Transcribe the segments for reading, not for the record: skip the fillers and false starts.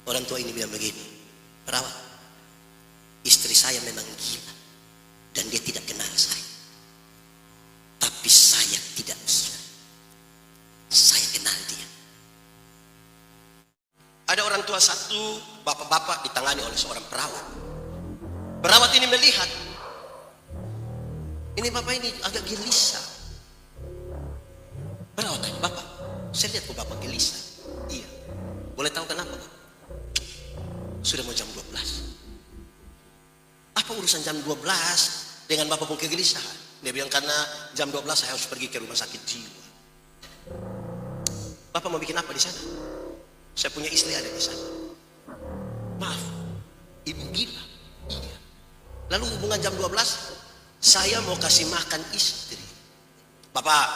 Orang tua ini bilang begini, perawat, istri saya memang gila dan dia tidak kenal saya. Tapi saya tidak gila. Saya kenal dia. Ada orang tua satu, bapak-bapak ditangani oleh seorang perawat. Perawat ini melihat, ini bapak ini agak gelisah. Perawat tanya, bapak, saya lihat kok bapak gelisah. Iya. Boleh tahu kenapa, Pak? Sudah mau jam 12. Apa urusan jam 12 dengan bapak pun kegelisahan? Dia bilang, karena jam 12 saya harus pergi ke rumah sakit jiwa. Bapak mau bikin apa di sana? Saya punya istri ada di sana. Maaf, ibu gila. Iya. Lalu hubungan jam 12, saya mau kasih makan istri. Bapak,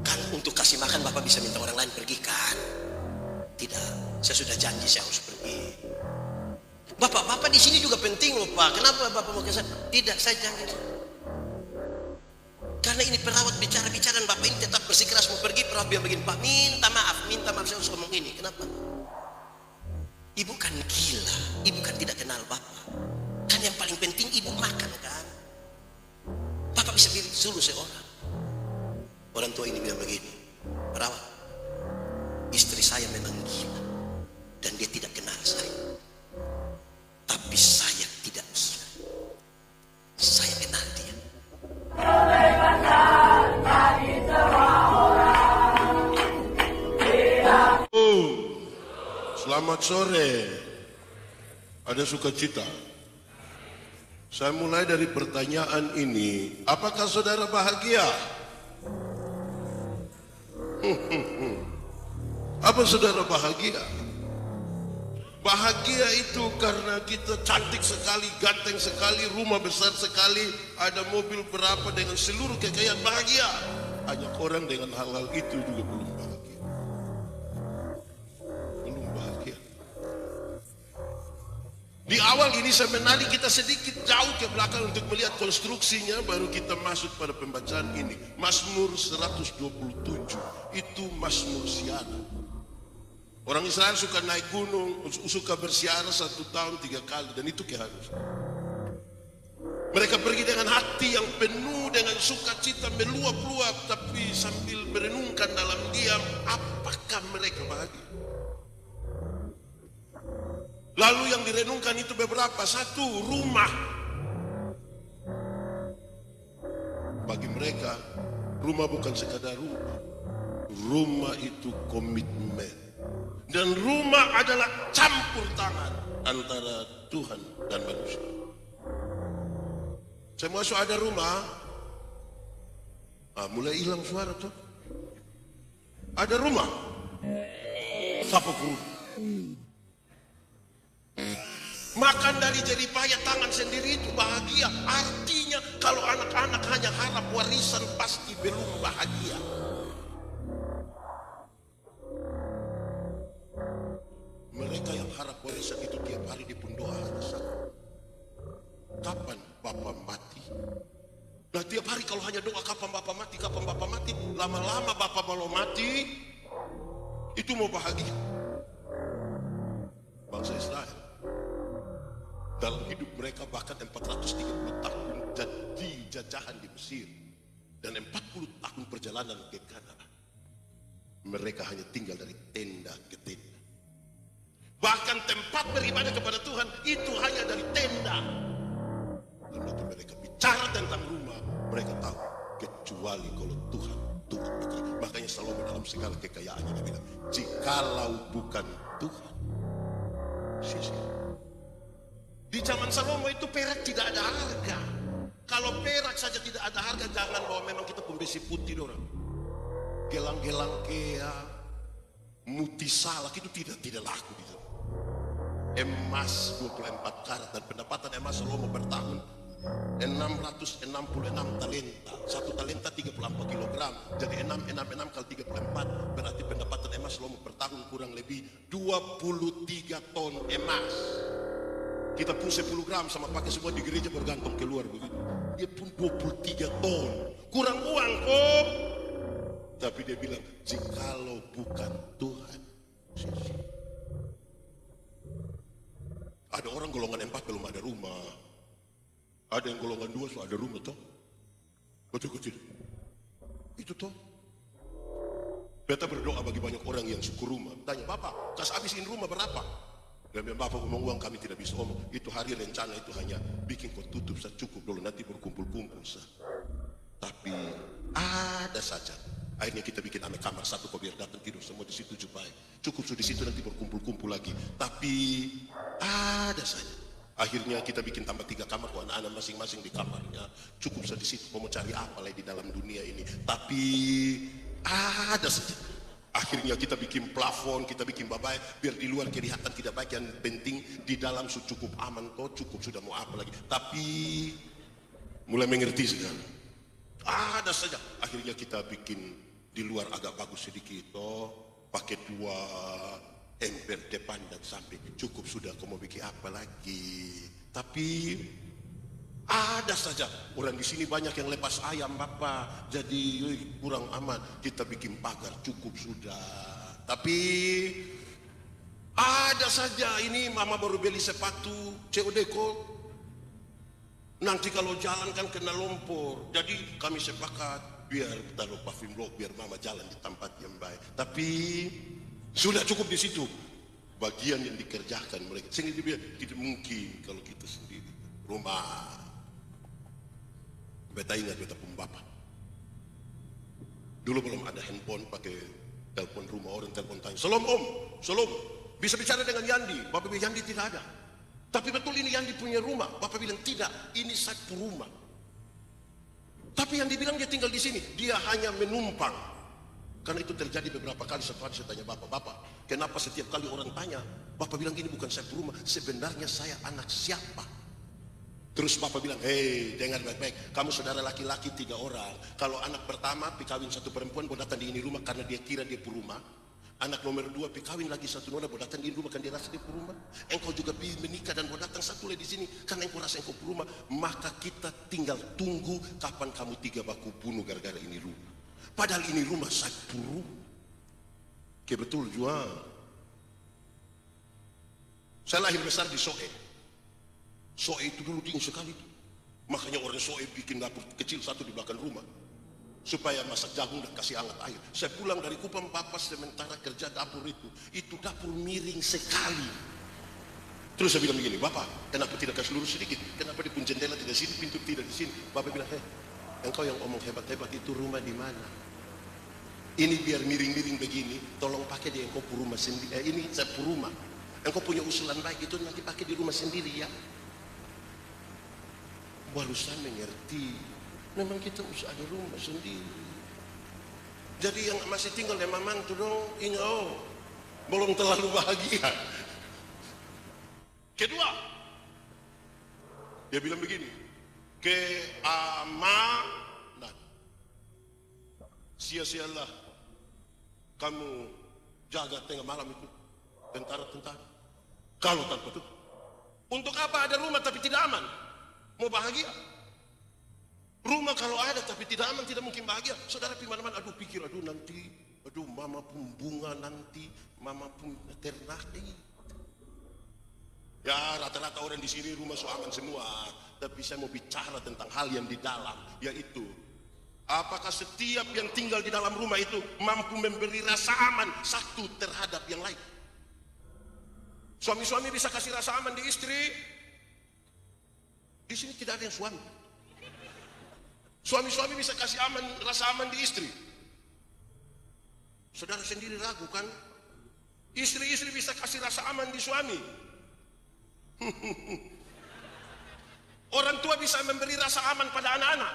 kan untuk kasih makan bapak bisa minta orang lain pergi kan? Tidak, saya sudah janji saya harus pergi. Bapak di sini juga penting loh Pak. Kenapa bapak mau ke sana? Tidak, saya janji. Karena ini perawat bicara-bicara dan bapak ini tetap bersikeras mau pergi. Perawat bilang begini, Pak minta maaf saya harus ngomong ini. Kenapa? Ibu kan gila, ibu kan tidak kenal bapak. Kan yang paling penting ibu makan kan. Bapak bisa suruh seorang. Orang tua ini bilang begini, perawat, istri saya memang gila dan dia tidak kenal saya. Tapi saya tidak gila. Saya kenal dia. Selamat sore. Ada sukacita. Saya mulai dari pertanyaan ini. Apakah saudara bahagia? Apa saudara bahagia? Bahagia itu karena kita cantik sekali, ganteng sekali, rumah besar sekali, ada mobil berapa dengan seluruh kekayaan, bahagia. Hanya orang dengan hal-hal itu juga belum bahagia. Belum bahagia. Di awal ini saya menarik kita sedikit jauh ke belakang untuk melihat konstruksinya, baru kita masuk pada pembacaan ini. Mazmur 127 itu Mazmur siara. Orang Israel suka naik gunung, suka bersiara 1 tahun 3 kali, dan itu keharusan. Mereka pergi dengan hati yang penuh dengan sukacita meluap-luap, tapi sambil merenungkan dalam diam, apakah mereka bahagia? Lalu yang direnungkan itu beberapa. Satu, rumah. Bagi mereka, rumah bukan sekadar rumah. Rumah itu komitmen. Dan rumah adalah campur tangan antara Tuhan dan manusia. Saya masuk ada rumah, mulai hilang suara tuh. Ada rumah, sapu kurung. Makan dari jerih payah tangan sendiri itu bahagia. Artinya kalau anak-anak hanya harap warisan pasti belum bahagia. Mereka yang harap warisan itu tiap hari di pun doa hanya satu. Kapan Bapak mati? Nah tiap hari kalau hanya doa kapan Bapak mati, kapan Bapak mati, lama-lama Bapak kalau mati, itu mau bahagia. Bangsa Israel dalam hidup mereka bahkan 430 tahun jadi jajahan di Mesir dan 40 tahun perjalanan ke Kanaan. Mereka hanya tinggal dari tenda ke tenda. Bahkan tempat beribadah kepada Tuhan itu hanya dari tenda. Dan waktu mereka bicara tentang rumah, mereka tahu kecuali kalau Tuhan turut bekerja. Makanya Salomo dalam segala kekayaannya dia bilang, jikalau bukan Tuhan, sia-sia. Di zaman Salomo itu perak tidak ada harga. Kalau perak saja tidak ada harga, jangan bahwa memang kita pembesi putih orang. Gelang-gelang kea, mutisalak itu tidak laku di sana. Emas 24 karat dan pendapatan emas Salomo bertahun 666 talenta. Satu talenta 34 kilogram. Jadi 6 kali 34 berarti pendapatan emas Salomo per tahun kurang lebih 23 ton emas. Kita pun 10 gram sama pakai semua di gereja bergantung keluar begitu. Dia pun 23 ton. Kurang uang kok. Tapi dia bilang, jikalau bukan Tuhan, sia-sia. Ada orang golongan 4 belum ada rumah. Ada yang golongan 2 sudah ada rumah toh. Betul kecil. Itu toh. Beta berdoa bagi banyak orang yang syukur rumah. Tanya, Bapak, kas habisin rumah berapa? Dan Bapak ngomong uang kami tidak bisa omong. Itu hari rencana itu hanya bikin kau tutup saya cukup dulu nanti berkumpul-kumpul sah. Tapi ada saja. Akhirnya kita bikin ame kamar satu kau biar datang tidur semua di situ supaya cukup sudah di situ nanti berkumpul-kumpul lagi. Tapi ada saja. Akhirnya kita bikin tambah 3 kamar kok anak-anak masing-masing di kamarnya. Cukup sudah di situ mau cari apa lagi di dalam dunia ini. Tapi ada saja. Akhirnya kita bikin plafon, kita bikin babai biar di luar kelihatan tidak baik, yang penting di dalam cukup aman toh, cukup sudah mau apa lagi. Tapi mulai mengerti sekarang. Ada saja. Akhirnya kita bikin di luar agak bagus sedikit toh, pakai 2 ember depan dan samping. Cukup sudah kau mau bikin apa lagi. Tapi ada saja orang di sini banyak yang lepas ayam Bapak, jadi kurang aman. Kita bikin pagar cukup sudah. Tapi ada saja ini mama baru beli sepatu COD kok. Nanti kalau jalan kan kena lumpur. Jadi kami sepakat biar taruh paving block biar mama jalan di tempat yang baik. Tapi sudah cukup di situ. Bagian yang dikerjakan mereka. Sehingga dia bilang tidak mungkin kalau kita sendiri rumah. Beta ingat beta pun bapak. Dulu belum ada handphone, pakai telepon rumah orang, telepon tanya. Salam om, salam. Bisa bicara dengan Yandi. Bapak bilang Yandi tidak ada. Tapi betul ini Yandi punya rumah. Bapak bilang tidak, ini satu rumah. Tapi yang dibilang dia tinggal di sini, dia hanya menumpang. Karena itu terjadi beberapa kali. Satu hari saya tanya bapak, kenapa setiap kali orang tanya, bapak bilang ini bukan satu rumah. Sebenarnya saya anak siapa? Terus bapak bilang, hei dengar baik-baik, kamu saudara laki-laki 3 orang. Kalau anak pertama pikawin 1 perempuan, mau datang di ini rumah karena dia kira dia pun rumah. Anak nomor 2 pikawin lagi 1 nona, mau datang di ini rumah kan dia rasa dia pun rumah. Engkau juga menikah dan mau datang 1 lagi di sini karena engkau rasa engkau pun rumah. Maka kita tinggal tunggu kapan kamu 3 baku bunuh gara-gara ini rumah. Padahal ini rumah satu rumah. Kayak betul jual. Saya lahir besar di Soe. Soe itu dulu dingin sekali. Makanya orang Soe bikin dapur kecil 1 di belakang rumah. Supaya masak jagung dan kasih hangat air. Saya pulang dari Kupang Papa sementara kerja dapur itu dapur miring sekali. Terus saya bilang begini, Bapak kenapa tidak kasih lurus sedikit? Kenapa di pun jendela tidak sini, pintu tidak di sini? Bapak bilang, engkau yang omong hebat-hebat itu rumah di mana? Ini biar miring-miring begini, tolong pakai di engkau rumah sendiri. Ini saya rumah. Engkau punya usulan baik itu nanti pakai di rumah sendiri ya. Baru saya mengerti, memang kita harus ada rumah sendiri. Jadi yang masih tinggal di mamang itu dong, belum terlalu bahagia. Kedua, dia bilang begini, keamanan. Sia-sialah kamu jaga tengah malam itu, tentara-tentara. Kalau tanpa itu, untuk apa ada rumah tapi tidak aman? Mau bahagia? Rumah kalau ada tapi tidak aman tidak mungkin bahagia. Saudara pergi mana-mana, aduh pikir, aduh nanti, aduh mama pun bunga nanti, mama pun ternakti. Ya rata-rata orang di sini rumah so aman semua. Tapi saya mau bicara tentang hal yang di dalam, yaitu apakah setiap yang tinggal di dalam rumah itu mampu memberi rasa aman satu terhadap yang lain? Suami-suami bisa kasih rasa aman di istri. Di sini tidak ada yang suami. Suami-suami bisa kasih rasa aman di istri. Saudara sendiri ragu kan? Istri-istri bisa kasih rasa aman di suami. Orang tua bisa memberi rasa aman pada anak-anak.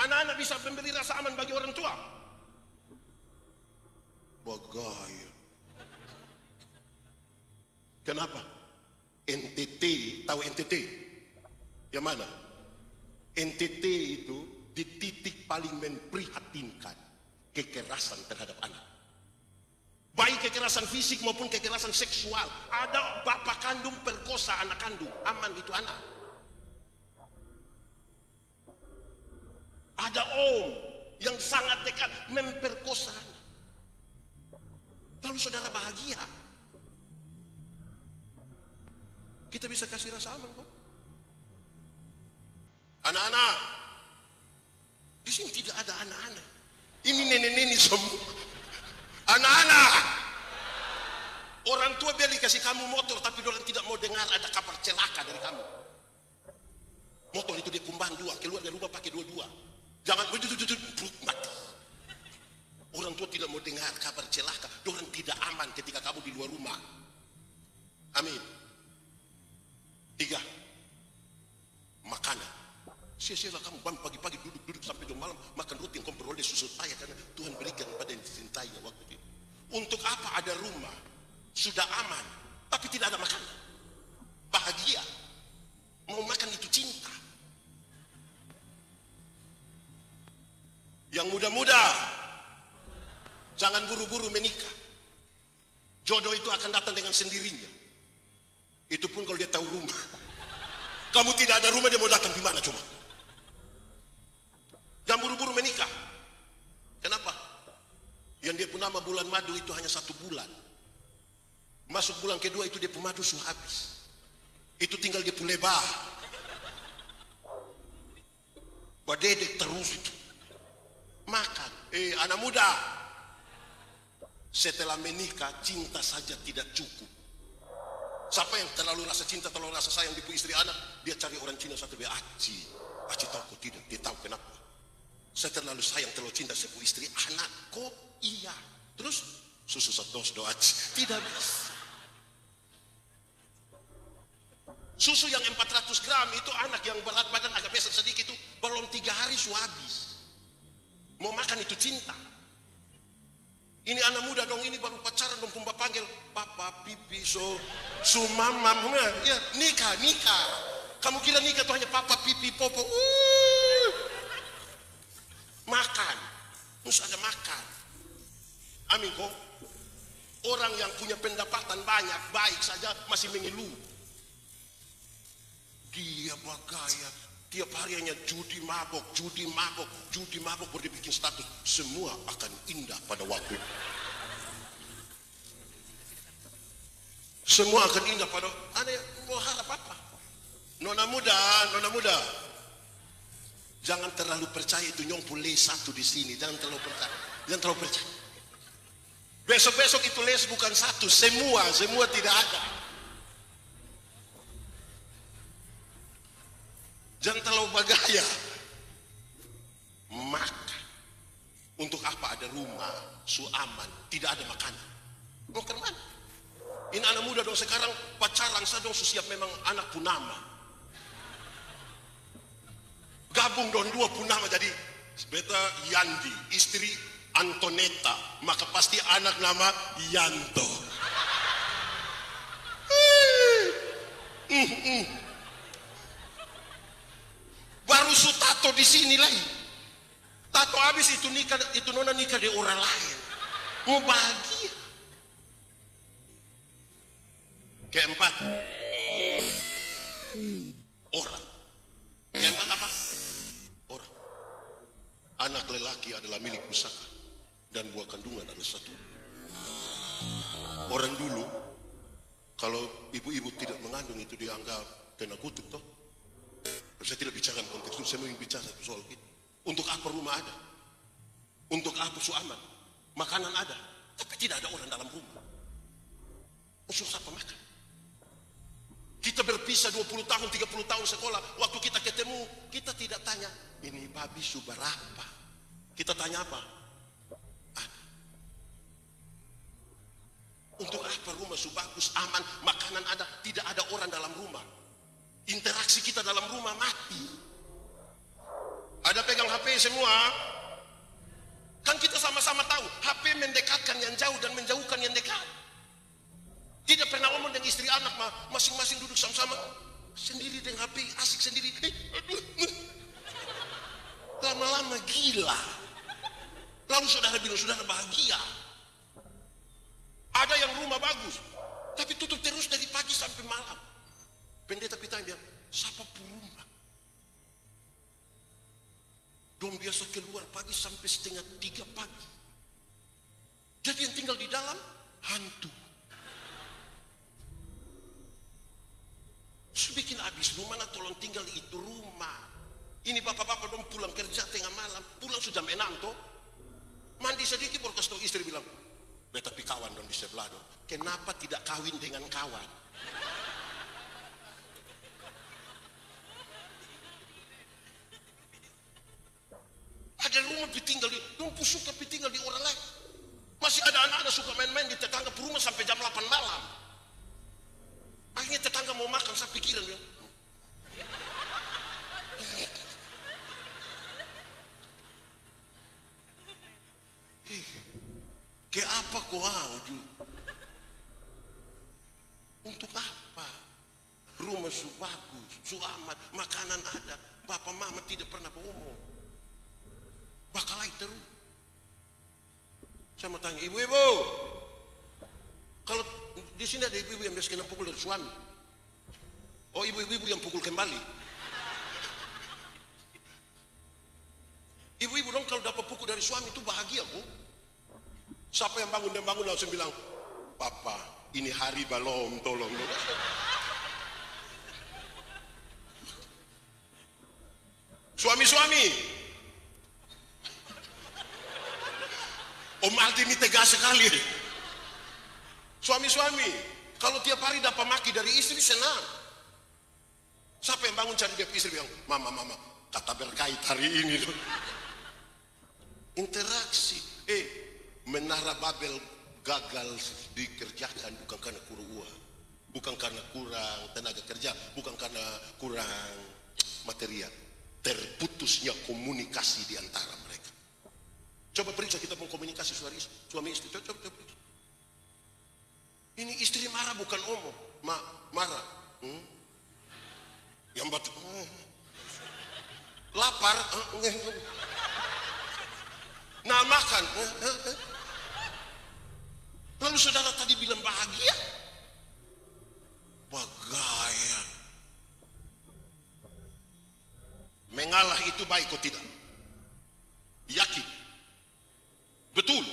Anak-anak bisa memberi rasa aman bagi orang tua. Bagaya. Kenapa? NTT, tahu NTT? Yang mana? NTT itu di titik paling memprihatinkan kekerasan terhadap anak. Baik kekerasan fisik maupun kekerasan seksual. Ada bapak kandung perkosa anak kandung, aman itu anak. Ada om yang sangat dekat memperkosa anak. Lalu saudara bahagia. Kita bisa kasih rasa aman kok. Anak-anak, di sini tidak ada anak-anak. Ini nenek-nenek semua. Anak-anak, orang tua beli kasih kamu motor, tapi orang tidak mau dengar ada kabar celaka dari kamu. Motor itu dia kumbahan dua, keluar dari rumah pakai dua-dua. Jangan mati. Orang tua tidak mau dengar kabar celaka. Orang tidak aman ketika kamu di luar rumah. Amin. 3, makanan. Sia-sialah kamu pagi-pagi duduk sampai jam malam makan roti yang kau peroleh susu payah karena Tuhan berikan pada yang dicintainya waktu itu. Untuk apa ada rumah sudah aman tapi tidak ada makanan? Bahagia. Mau makan itu cinta. Yang muda-muda, jangan buru-buru menikah. Jodoh itu akan datang dengan sendirinya. Itu pun kalau dia tahu rumah. Kamu tidak ada rumah, dia mau datang di mana coba? Jangan buru-buru menikah. Kenapa? Yang dia pun nama bulan madu itu hanya 1 bulan. Masuk bulan kedua itu dia pun madu sudah habis. Itu tinggal dia pun lebar. Badedek terus itu. Makan. Anak muda. Setelah menikah, cinta saja tidak cukup. Siapa yang terlalu rasa cinta, terlalu rasa sayang di istri anak, dia cari orang Cina satu dia Aci tahu kok tidak, dia tahu kenapa. Saya terlalu sayang, terlalu cinta saya istri anak, kok iya. Terus susu sedos do Aci, tidak bisa. Susu yang 400 gram itu anak yang berat badan agak besar sedikit itu belum 3 hari sudah habis. Mau makan itu cinta. Ini anak muda dong, ini baru pacaran dong, pun panggil papa, pipi, so mamam, ya nikah. Kamu kira nikah tuh hanya papa, pipi, popo, makan, harus ada makan. Amin kok. Orang yang punya pendapatan banyak, baik saja masih mengeluh. Dia bergaya, tiap hari hanya judi mabok, baru dia bikin status. Semua akan indah pada waktu. Semua akan indah pada. Ada yang mau harap apa? Nona muda. Jangan terlalu percaya itu nyongpul les 1 di sini. Jangan terlalu percaya. Besok itu les bukan 1, semua tidak ada. Jangan terlalu bergaya. Makan. Untuk apa ada rumah, aman, tidak ada makanan? Mau ke mana? Ini anak muda dong sekarang pacaran saya dong siap memang anak punama. Gabung dong 2 punama jadi beta Yandi, istri Antonetta, maka pasti anak nama Yanto. Baru su tato di sini lagi. Tato habis itu nikah, itu nona nikah di orang lain. Mau bahagia. Keempat, orang. Keempat apa? Orang. Anak lelaki adalah milik pusaka dan buah kandungan adalah 1. Orang dulu, kalau ibu-ibu tidak mengandung itu dianggap kena kutuk toh. Saya tidak bicara konteks itu, saya ingin bicara soal itu. Untuk apa rumah ada? Untuk apa aman? Makanan ada, tapi tidak ada orang dalam rumah. Usul siapa makan? Kita berpisah 20 tahun, 30 tahun sekolah. Waktu kita ketemu, kita tidak tanya, ini babi berapa? Kita tanya apa? Ada. Untuk apa rumah bagus, aman, makanan ada, tidak ada orang dalam rumah. Interaksi kita dalam rumah mati. Ada pegang HP semua. Kan kita sama-sama tahu HP mendekatkan yang jauh dan menjauhkan yang dekat. Tidak pernah ngomong dengan istri anak masing-masing duduk sama-sama sendiri dengan HP, asik sendiri. Lama-lama gila. Lalu saudara bilang saudara bahagia. Ada yang rumah bagus tapi tutup terus dari pagi sampai malam. Pendeta pitanya bilang, siapa rumah? Dong biasa keluar pagi sampai 2:30 pagi. Jadi yang tinggal di dalam hantu. orang tinggal di itu rumah. Ini bapak-bapak dong pulang kerja tengah malam, pulang sudah jam 6 toh. Mandi sedikit baru kasih tahu istri bilang, tapi kawan dong di sebelah dong. Kenapa tidak kawin dengan kawan? Ada rumah ditinggal di, dong suka ditinggal di orang lain. Masih ada anak-anak suka main-main di tetangga rumah sampai jam 8 malam. Akhirnya tetangga mau makan, saya pikiran dia. Ke apa kau auju? Untuk apa? Rumah su bagus, su amat, makanan ada, bapak mama tidak pernah bohong. Bakalai terus. Saya mau tanya, ibu-ibu, kalau di sini ada ibu-ibu yang biasa kena pukul dari suami. Oh, ibu-ibu yang pukul kembali. Ibu-ibu dong kalau dapat pukul dari suami itu bahagia, Bu. Siapa yang bangun dan bangun langsung bilang, Papa, ini hari balom, tolong. Suami-suami, Om Aldi ini tegas sekali. Suami-suami, kalau tiap hari dapat maki dari istri senang. Siapa yang bangun cari dia istri bilang, Mama, kata berkait hari ini. Interaksi. Menara Babel gagal dikerjakan bukan karena kurang uang, bukan karena kurang tenaga kerja, bukan karena kurang material. Terputusnya komunikasi di antara mereka. Coba periksa kita mau komunikasi suami istri. Coba. Ini istri marah bukan omong, marah. Yang batu. Lapar. Nah makan. Lalu saudara tadi bilang bahagia. Bagaya. Mengalah itu baik atau tidak? Yakin? Betul.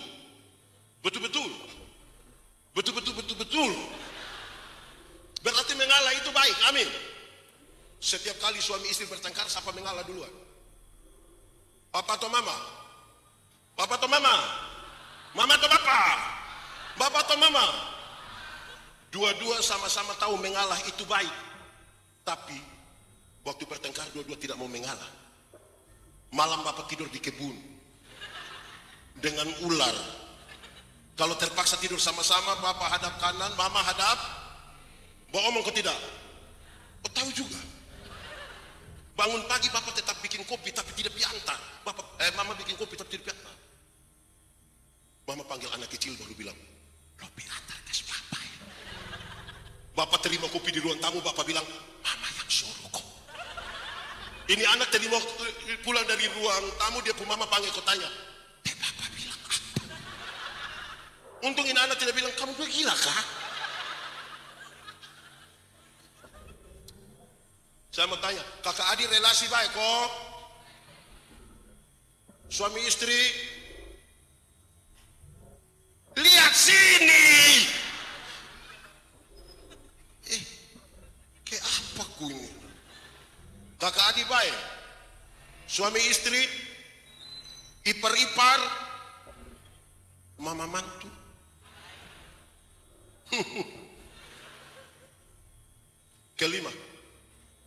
Berarti mengalah itu baik. Amin. Setiap kali suami istri bertengkar, siapa mengalah duluan? Papa atau mama? Papa atau mama? Mama atau bapak? Bapak atau mama? Dua-dua sama-sama tahu mengalah itu baik. Tapi waktu bertengkar dua-dua tidak mau mengalah. Malam bapak tidur di kebun dengan ular. Kalau terpaksa tidur sama-sama, bapak hadap kanan, mama hadap. Bawa omong kau tidak? Oh tahu juga. Bangun pagi bapak tetap bikin kopi tapi tidak diantar. Mama bikin kopi tapi tidak diantar. Mama panggil anak kecil baru bilang, lo antar ke papa ya. Bapak terima kopi di ruang tamu, bapak bilang, mama yang suruh kok. Ini anak tadi mau pulang dari ruang tamu, dia pun mama panggil, kau tanya, bapak bilang apa? Untung ini anak tidak bilang, kamu gila kah? Saya mau tanya, kakak adik relasi baik kok? Suami istri? Lihat sini. Kayak apa ku ini? Kakak adik baik, suami istri, ipar-ipar, mama mantu. Kelima,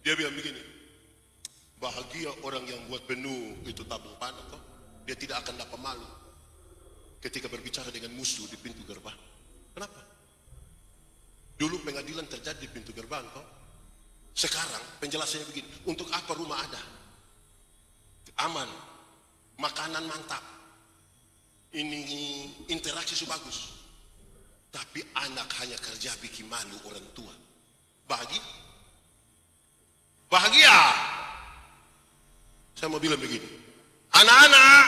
dia bilang begini, bahagia orang yang buat penuh itu tabung panah toh. Dia tidak akan dapat malu ketika berbicara dengan musuh di pintu gerbang. Kenapa? Dulu pengadilan terjadi di pintu gerbang toh. Sekarang penjelasannya begini, untuk apa rumah ada? Aman, makanan mantap, ini interaksi bagus. Tapi anak hanya kerja bikin malu orang tua. Bahagia? Bahagia? Saya mau bilang begini, anak-anak,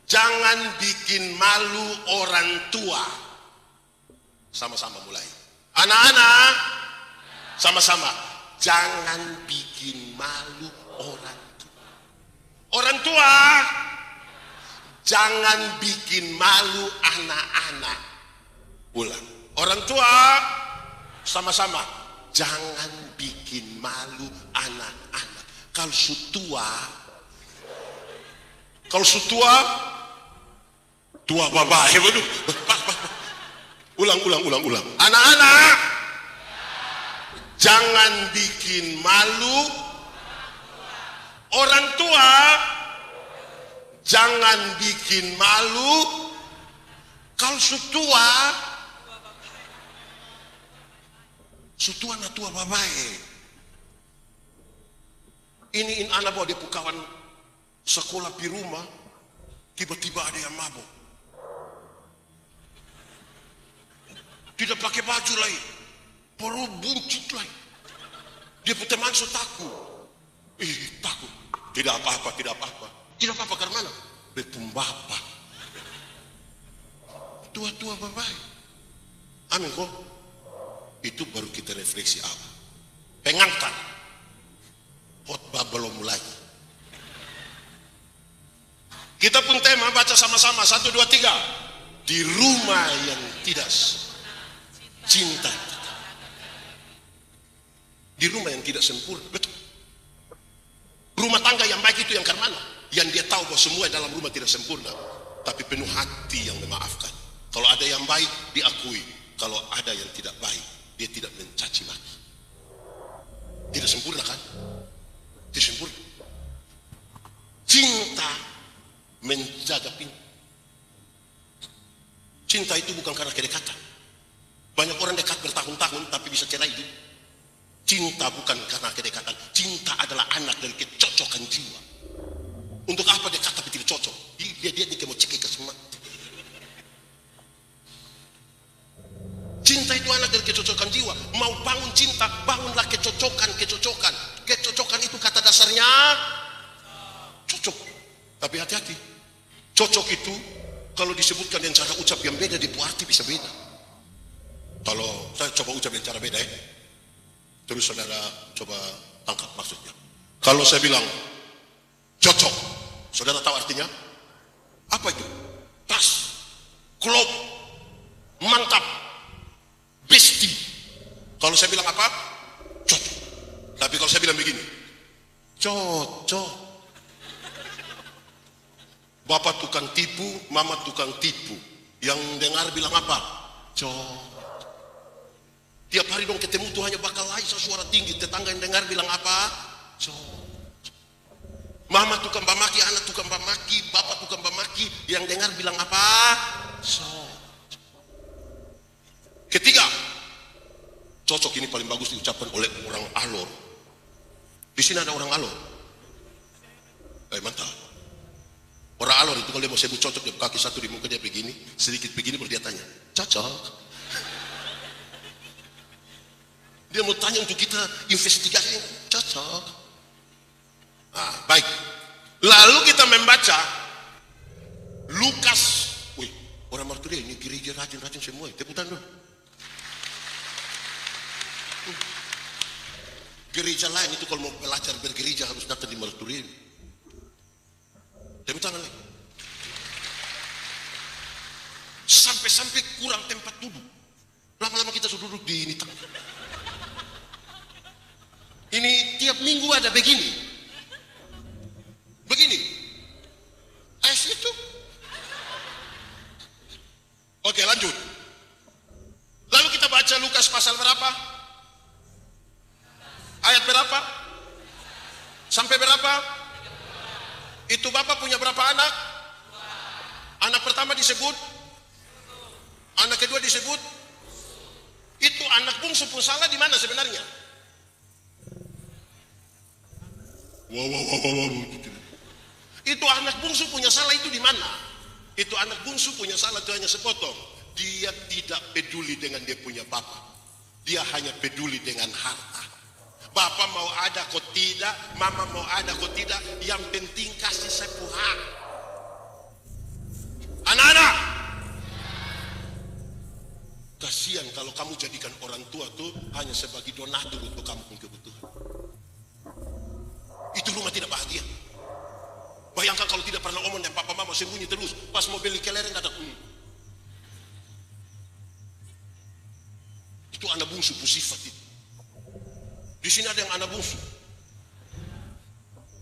jangan bikin malu orang tua. Sama-sama mulai. Anak-anak, sama-sama, jangan bikin malu orang tua. Orang tua, jangan bikin malu anak-anak. Ulang. Orang tua, sama-sama, jangan bikin bikin malu anak-anak. Kalau sutua, tua babai. Waduh, ulang. Anak-anak, jangan bikin malu orang tua. Jangan bikin malu kalau sutua na tua babae. Ini anak bawa dia pukawan sekolah di rumah, tiba-tiba ada yang mabuk. Tidak pakai baju lagi, perlu buncit lagi. Dia putar manso takut. Takut. Tidak apa-apa. Tidak apa-apa karena mana? Betum bapak. Tua-tua babai. Amin kok. Itu baru kita refleksi apa? Pengangkat. Khotbah belum mulai. Kita pun tema baca sama-sama 1, 2, 3. Di rumah yang tidak cinta. Di rumah yang tidak sempurna. Betul. Rumah tangga yang baik itu yang karena yang dia tahu bahwa semua dalam rumah tidak sempurna, tapi penuh hati yang memaafkan. Kalau ada yang baik diakui, kalau ada yang tidak baik dia tidak mencaci maki. Tidak sempurna kan? Tidak sempurna. Cinta menjaga pintu. Cinta itu bukan karena kedekatan. Banyak orang dekat bertahun-tahun tapi bisa cerai itu. Cinta bukan karena kedekatan. Cinta adalah anak dari kecocokan jiwa. Untuk apa dekat tapi tidak cocok? Dia mau cekik ke semua. Cinta itu anak dari kecocokan jiwa. Mau bangun cinta, bangunlah kecocokan. Kecocokan itu kata dasarnya cocok. Tapi hati-hati. Cocok itu kalau disebutkan dengan cara ucap yang beda, di arti bisa beda. Kalau saya coba ucap dengan cara beda terus saudara coba tangkap maksudnya. Kalau saya bilang cocok, saudara tahu artinya? Apa itu? Pas, klop, mantap, besti. Kalau saya bilang apa? Cocok. Tapi kalau saya bilang begini, cocok. Bapak tukang tipu, mama tukang tipu. Yang dengar bilang apa? Cocok. Tiap hari dong ketemu tuh hanya bakal lagi suara tinggi. Tetangga yang dengar bilang apa? Mama tukang bamaki, anak tukang bamaki, bapak tukang bamaki. Yang dengar bilang apa? Ketiga, cocok ini paling bagus diucapkan oleh orang Alor. Di sini ada orang Alor. Mantap. Orang Alor itu kalau dia mau sebut cocok, dia kaki satu di muka dia begini, sedikit begini baru dia tanya, cocok. Dia mau tanya untuk kita investigasi, cocok. Baik. Lalu kita membaca Lukas. Wih, orang marturia ini gereja rajin-rajin semua. Teputan dong. Gereja lain itu kalau mau belajar bergereja harus datang di marturia. Teputan lagi. Sampai-sampai kurang tempat duduk. Lama-lama kita sudah duduk di ini tengah. Ini tiap minggu ada begini. Es itu. Oke, lanjut. Lalu kita baca Lukas pasal berapa? Ayat berapa? Sampai berapa? Itu Bapak punya berapa anak? Anak pertama disebut? Anak kedua disebut? Itu anak bungsu pun salah di mana sebenarnya? Wow. Itu anak bungsu punya salah itu di mana? Itu anak bungsu punya salah itu hanya sepotong. Dia tidak peduli dengan dia punya bapak. Dia hanya peduli dengan harta. Bapak mau ada kok tidak, mama mau ada kok tidak, yang penting kasih sepuhan. Anak-anak, kasihan kalau kamu jadikan orang tua tuh hanya sebagai donatur untuk kamu punya kebutuhan. Itu rumah tidak bahagia. Bayangkan kalau tidak pernah ngomong dan papa mama sembunyi terus. Pas mau beli kelereng datang. Itu anak bungsu sifat itu. Di sini ada yang anak bungsu.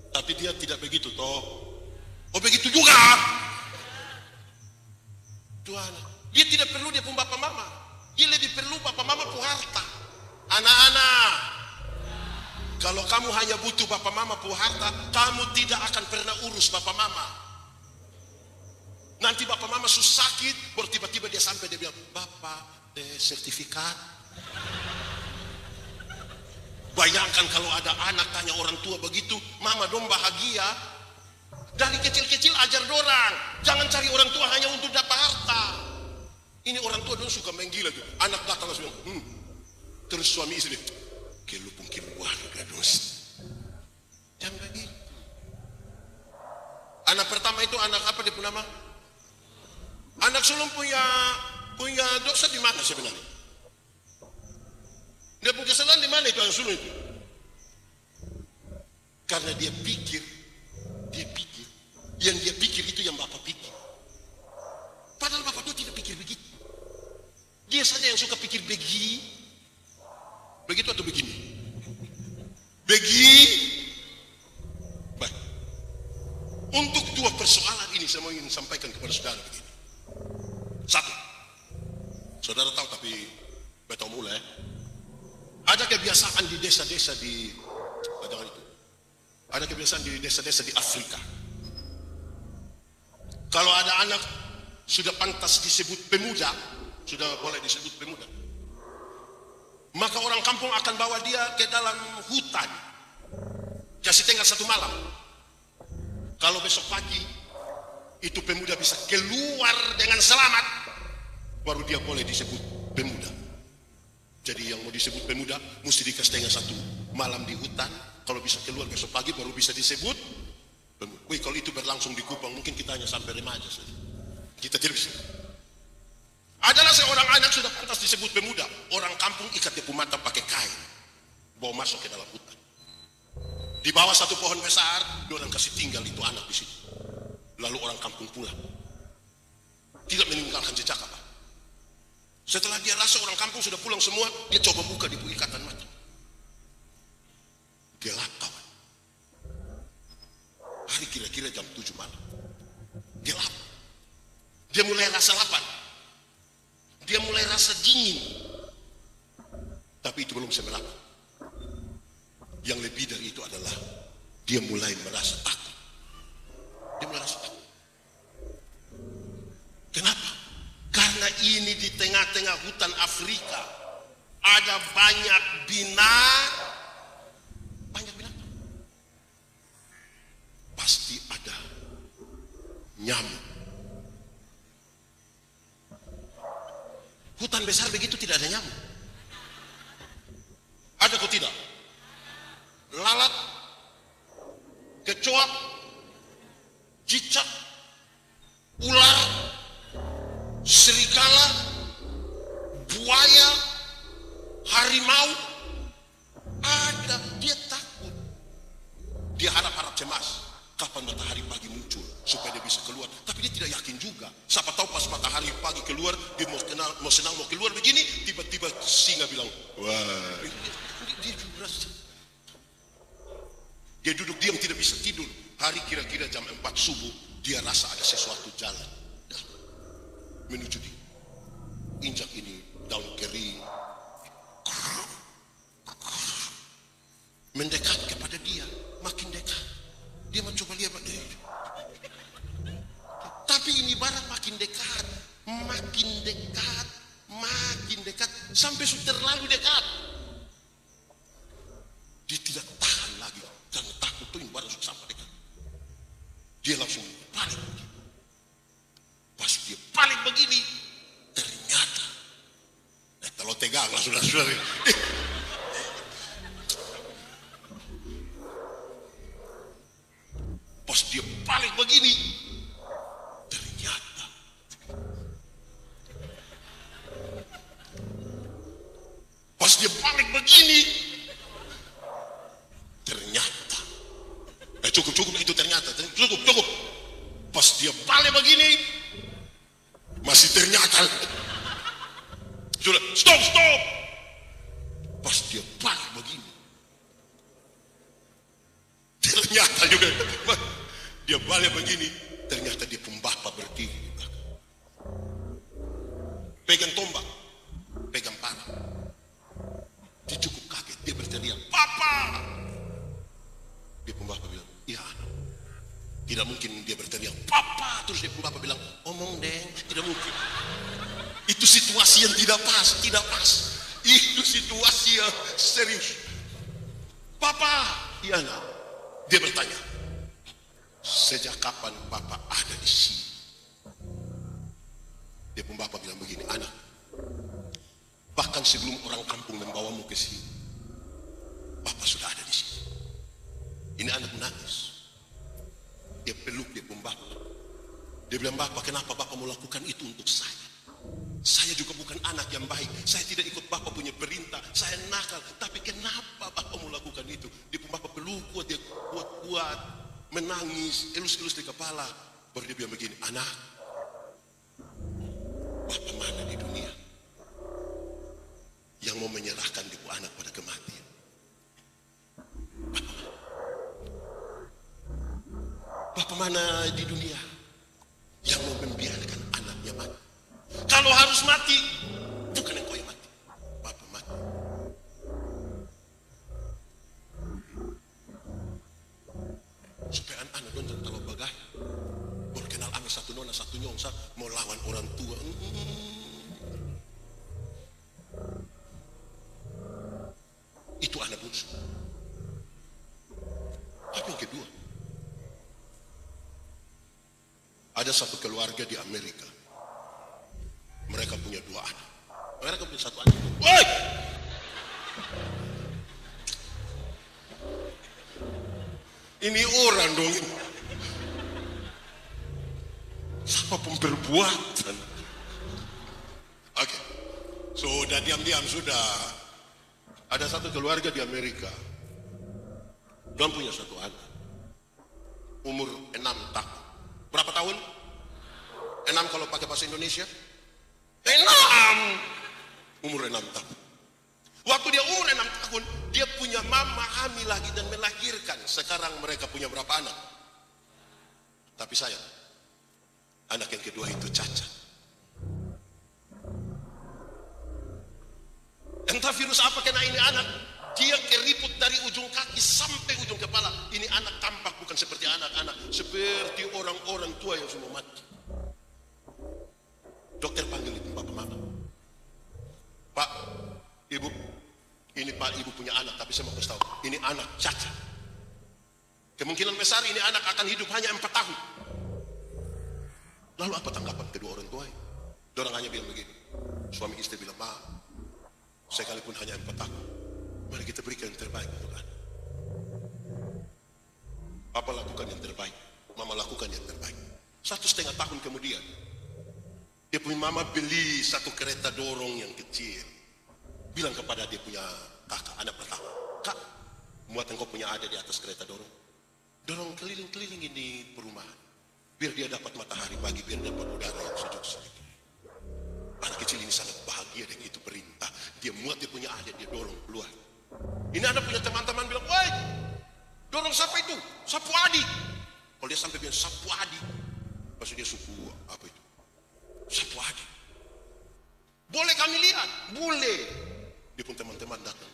Tapi dia tidak begitu toh. Oh begitu juga. Tuhan, dia tidak perlu dia pun bapak mama. Dia lebih perlu bapak mama pu harta. Anak-anak, kalau kamu hanya butuh bapak mama pu harta, kamu tidak akan pernah urus bapak mama. Nanti bapak mama susah sakit, baru tiba-tiba dia sampai dia bilang, bapak, sertifikat. Bayangkan kalau ada anak tanya orang tua begitu, mama dong bahagia. Dari kecil-kecil ajar dorang, jangan cari orang tua hanya untuk dapat harta. Ini orang tua dong suka main gila gitu. Anak datang langsung, terus suami istri, kelupung keluarga dos. Jangan begitu. Anak pertama itu anak apa dia punya nama? Anak sulung punya dosa di mana sebenarnya? Dia punya kesalahan di mana itu anak sulung itu? Karena dia pikir yang dia pikir itu yang bapak pikir. Padahal bapak itu tidak pikir begitu. Dia saja yang suka pikir begitu atau begini. Baik. Untuk dua persoalan ini saya mau ingin sampaikan kepada saudara begini. Satu, saudara tahu tapi betul mulai. Ada kebiasaan di desa-desa ada kebiasaan di desa-desa di Afrika. Kalau ada anak sudah pantas disebut pemuda, sudah boleh disebut pemuda, maka orang kampung akan bawa dia ke dalam hutan, kasih tinggal 1 malam. Kalau besok pagi itu pemuda bisa keluar dengan selamat, baru dia boleh disebut pemuda. Jadi yang mau disebut pemuda mesti dikasih tinggal 1 malam di hutan. Kalau bisa keluar besok pagi baru bisa disebut pemuda. Wih, kalau itu berlangsung di Kupang mungkin kita hanya sampai remaja saja. Kita tidak bisa. Adalah seorang anak sudah pantas disebut pemuda. Orang kampung ikat dia mata pakai kain, bawa masuk ke dalam hutan. Di bawah 1 pohon besar, orang kasih tinggal itu anak di situ. Lalu orang kampung pulang. Tidak meninggalkan jejak apa. Setelah dia rasa orang kampung sudah pulang semua, dia coba buka di ikatan mata. Gelap kawan. Hari kira-kira jam 7 malam. Gelap. Dia mulai rasa lapar. Dia mulai rasa dingin. Tapi itu belum seberapa. Yang lebih dari itu adalah dia mulai merasa takut. Dia mulai rasa takut. Kenapa? Karena ini di tengah-tengah hutan Afrika ada banyak binatang. Pasti ada nyamuk. Hutan besar begitu tidak ada nyamuk. Ada atau tidak? Lalat, kecoak, cicak, ular, serigala, buaya, harimau. Ada, dia takut. Dia harap-harap cemas. Kapan matahari pagi muncul supaya dia bisa keluar, tapi dia tidak yakin juga. Siapa tahu pas matahari pagi keluar, dia mau senang mau keluar begini, tiba-tiba singa bilang, wah, dia juga dia duduk diam tidak bisa tidur. Hari kira-kira jam 4 subuh, dia rasa ada sesuatu jalan menuju dia. Injak ini daun kering, mendekat kepada dia, makin dekat. Dia mencoba lihat, tapi ini barang makin dekat, sampai sudah terlalu dekat. Dia tidak tahan lagi, karena takut tuh ini barang sudah sampai dekat. Dia langsung balik. Pas dia balik begini, ternyata, kalau tegang lah sudah. Pas dia balik begini, ternyata pas dia balik begini, ternyata cukup itu ternyata cukup. Pas dia balik begini, masih ternyata. Sudah, stop. Pas dia balik begini, balik begini, ternyata dia pembapa berdiri di belakang. Pegang tombak, pegang parang. Dia cukup kaget, dia berteriak, "Papa!" Dia pembapa bilang, "Iya anak." Tidak mungkin dia berteriak, "Papa!" Terus dia pembapa bilang, "Omong deng." Tidak mungkin. Itu situasi yang tidak pas, tidak pas. Itu situasi yang serius. "Papa!" "Iya nak." Dia bertanya, "Sejak kapan Papa ada di sini?" Dia pembapa bilang begini, "Anak, bahkan sebelum orang kampung membawamu ke sini, Papa sudah ada di sini." Ini anak menangis. Dia peluk dia pembapa. Dia bilang, "Bapak, kenapa Bapak mau lakukan itu untuk saya? Saya juga bukan anak yang baik. Saya tidak ikut Bapak punya perintah. Saya nakal. Tapi kenapa Bapak mau lakukan itu?" Dia pembapa peluk kuat, dia kuat-kuat, menangis, elus-elus di kepala. Baru dia bilang begini, "Anak, Bapak mana di dunia yang mau menyerahkan ibu anak pada kematian? Bapak mana di dunia yang mau membiarkan anaknya mati? Kalau harus mati, bukan engkau yang mati, Bapak mati." Supaya anak-anak don't tahu bagai. Baru kenal anak satu nona satu nyongsa mau lawan orang tua. Itu anak bungsu. Tapi yang kedua, ada satu keluarga di Amerika. Mereka punya dua anak. Mereka punya satu anak. Woi! Ini orang dong ini. Sama pemperbuatan. Oke. Sudah diam-diam sudah. Ada satu keluarga di Amerika. Dia punya satu anak. Umur 6 tahun. Berapa tahun? 6 kalau pakai bahasa Indonesia? 6! Umur 6 tahun. Waktu dia umur 6 tahun, dia punya mama hamil lagi dan melahirkan. Sekarang mereka punya berapa anak? Tapi sayang, anak yang kedua itu cacat. Entah virus apa kena ini anak. Dia keriput dari ujung kaki sampai ujung kepala. Ini anak tampak bukan seperti anak-anak, seperti orang-orang tua yang semua mati. Dokter panggil itu bapak mama. "Pak, ibu, ini Pak, ibu punya anak, tapi saya mau kasih tahu, ini anak cacat. Kemungkinan besar ini anak akan hidup hanya 4 tahun." Lalu apa tanggapan kedua orang tua? Dorang hanya bilang begini. Suami istri bilang, "Ma, sekalipun hanya 4 tahun, mari kita berikan yang terbaik untuk anak. Papa lakukan yang terbaik, Mama lakukan yang terbaik." 1,5 tahun kemudian, dia punya mama beli satu kereta dorong yang kecil. Bilang kepada dia punya kakak, anak pertama, "Kak, muat engkau punya ada di atas kereta dorong. Dorong keliling-keliling ini perumahan. Biar dia dapat matahari pagi, biar dapat udara yang sejuk sedikit." Anak kecil ini sangat bahagia dengan itu perintah. Dia muat, dia punya adik, dia dorong keluar. Ini anak punya teman-teman bilang, "Woi, dorong siapa itu? Sapu Adi." Kalau dia sampai bilang Sapu Adi, maksud dia suku apa itu? Sapu Adi. "Boleh kami lihat?" "Boleh." Dia pun teman-teman datang.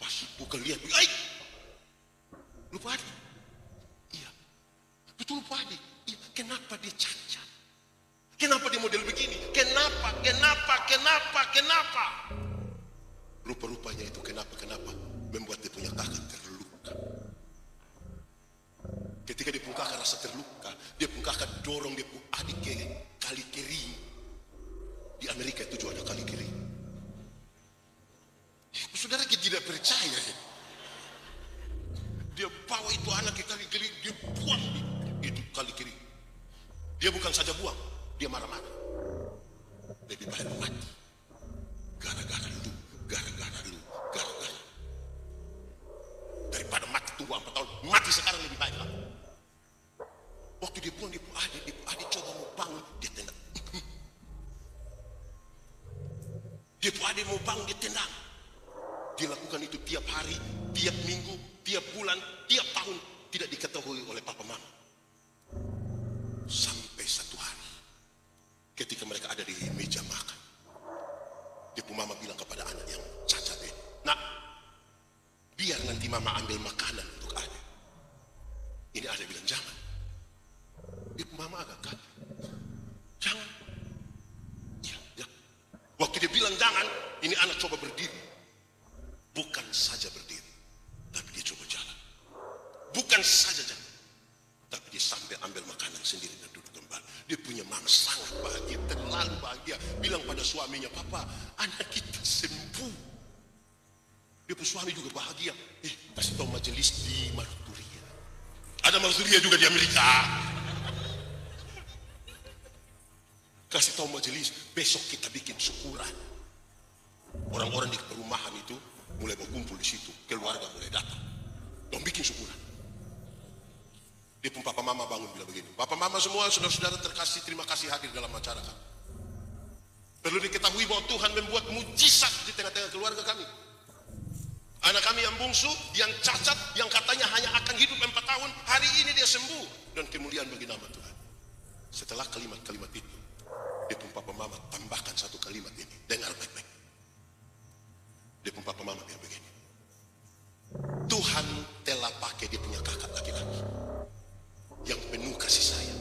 Pas bukan lihat, "Ai, lupa Adi." "Iya, betul lupa Adi." "Iya, kenapa dia cacat? Kenapa dia model begini? Kenapa? Rupa-rupanya itu kenapa membuat dia punya kakak terluka. Ketika dia punya kakak rasa terluka, dia punya kakak dorong dia punya adik ke kali kering. Di Amerika itu juga ada kali kering. Saudara kita tidak percaya. Dia bawa itu anak ke kali kering, dia buang di itu kali kering. Dia bukan saja buang, dia marah-marah. Lebih baik mati. Gara-gara lu. Daripada mati tunggu 4 tahun, mati sekarang lebih baik lah. Waktu dia pulang, dia adik coba mau bangun, dia tendang. Dia adik mau bangun, dia tendang. Dia lakukan itu tiap hari, tiap minggu, tiap bulan, tiap tahun. Tidak diketahui oleh papa mama. ketika mereka ada di meja makan, dia pun mama bilang kepada anak yang cacat, nak, biar nanti mama ambil makanan untuk adik. Ini adik bilang jangan. Dia pun mama agak kaget. Jangan. Ya. Waktu dia bilang jangan, ini anak coba berdiri. Bukan saja berdiri, tapi dia coba jalan. Bukan saja jalan, tapi dia sampai ambil makanan sendiri dan duduk kembali. Dia punya mama sangat bahagia, terlalu bahagia. Bilang pada suaminya, papa, anak kita sembuh. Dia pun suami juga bahagia. Kasih tahu majelis di Marturia. Ada Marturia juga di Amerika. Kasih tahu majelis, besok kita bikin syukuran. Orang-orang di perumahan itu mulai berkumpul di situ, keluarga mulai datang. Dong bikin syukuran. Dia pun papa mama bangun bilang begini, papa mama semua saudara-saudara terkasih, terima kasih hadir dalam acara kami. Perlu diketahui bahwa Tuhan membuat mujizat di tengah-tengah keluarga kami. Anak kami yang bungsu, yang cacat, yang katanya hanya akan hidup 4 tahun, hari ini dia sembuh. Dan kemuliaan bagi nama Tuhan. Setelah kalimat-kalimat itu, dia pun papa mama tambahkan satu kalimat ini. Dengar baik-baik. Dia pun papa mama bilang begini, Tuhan telah pakai dia punya kakak laki-laki yang penuh kasih sayang,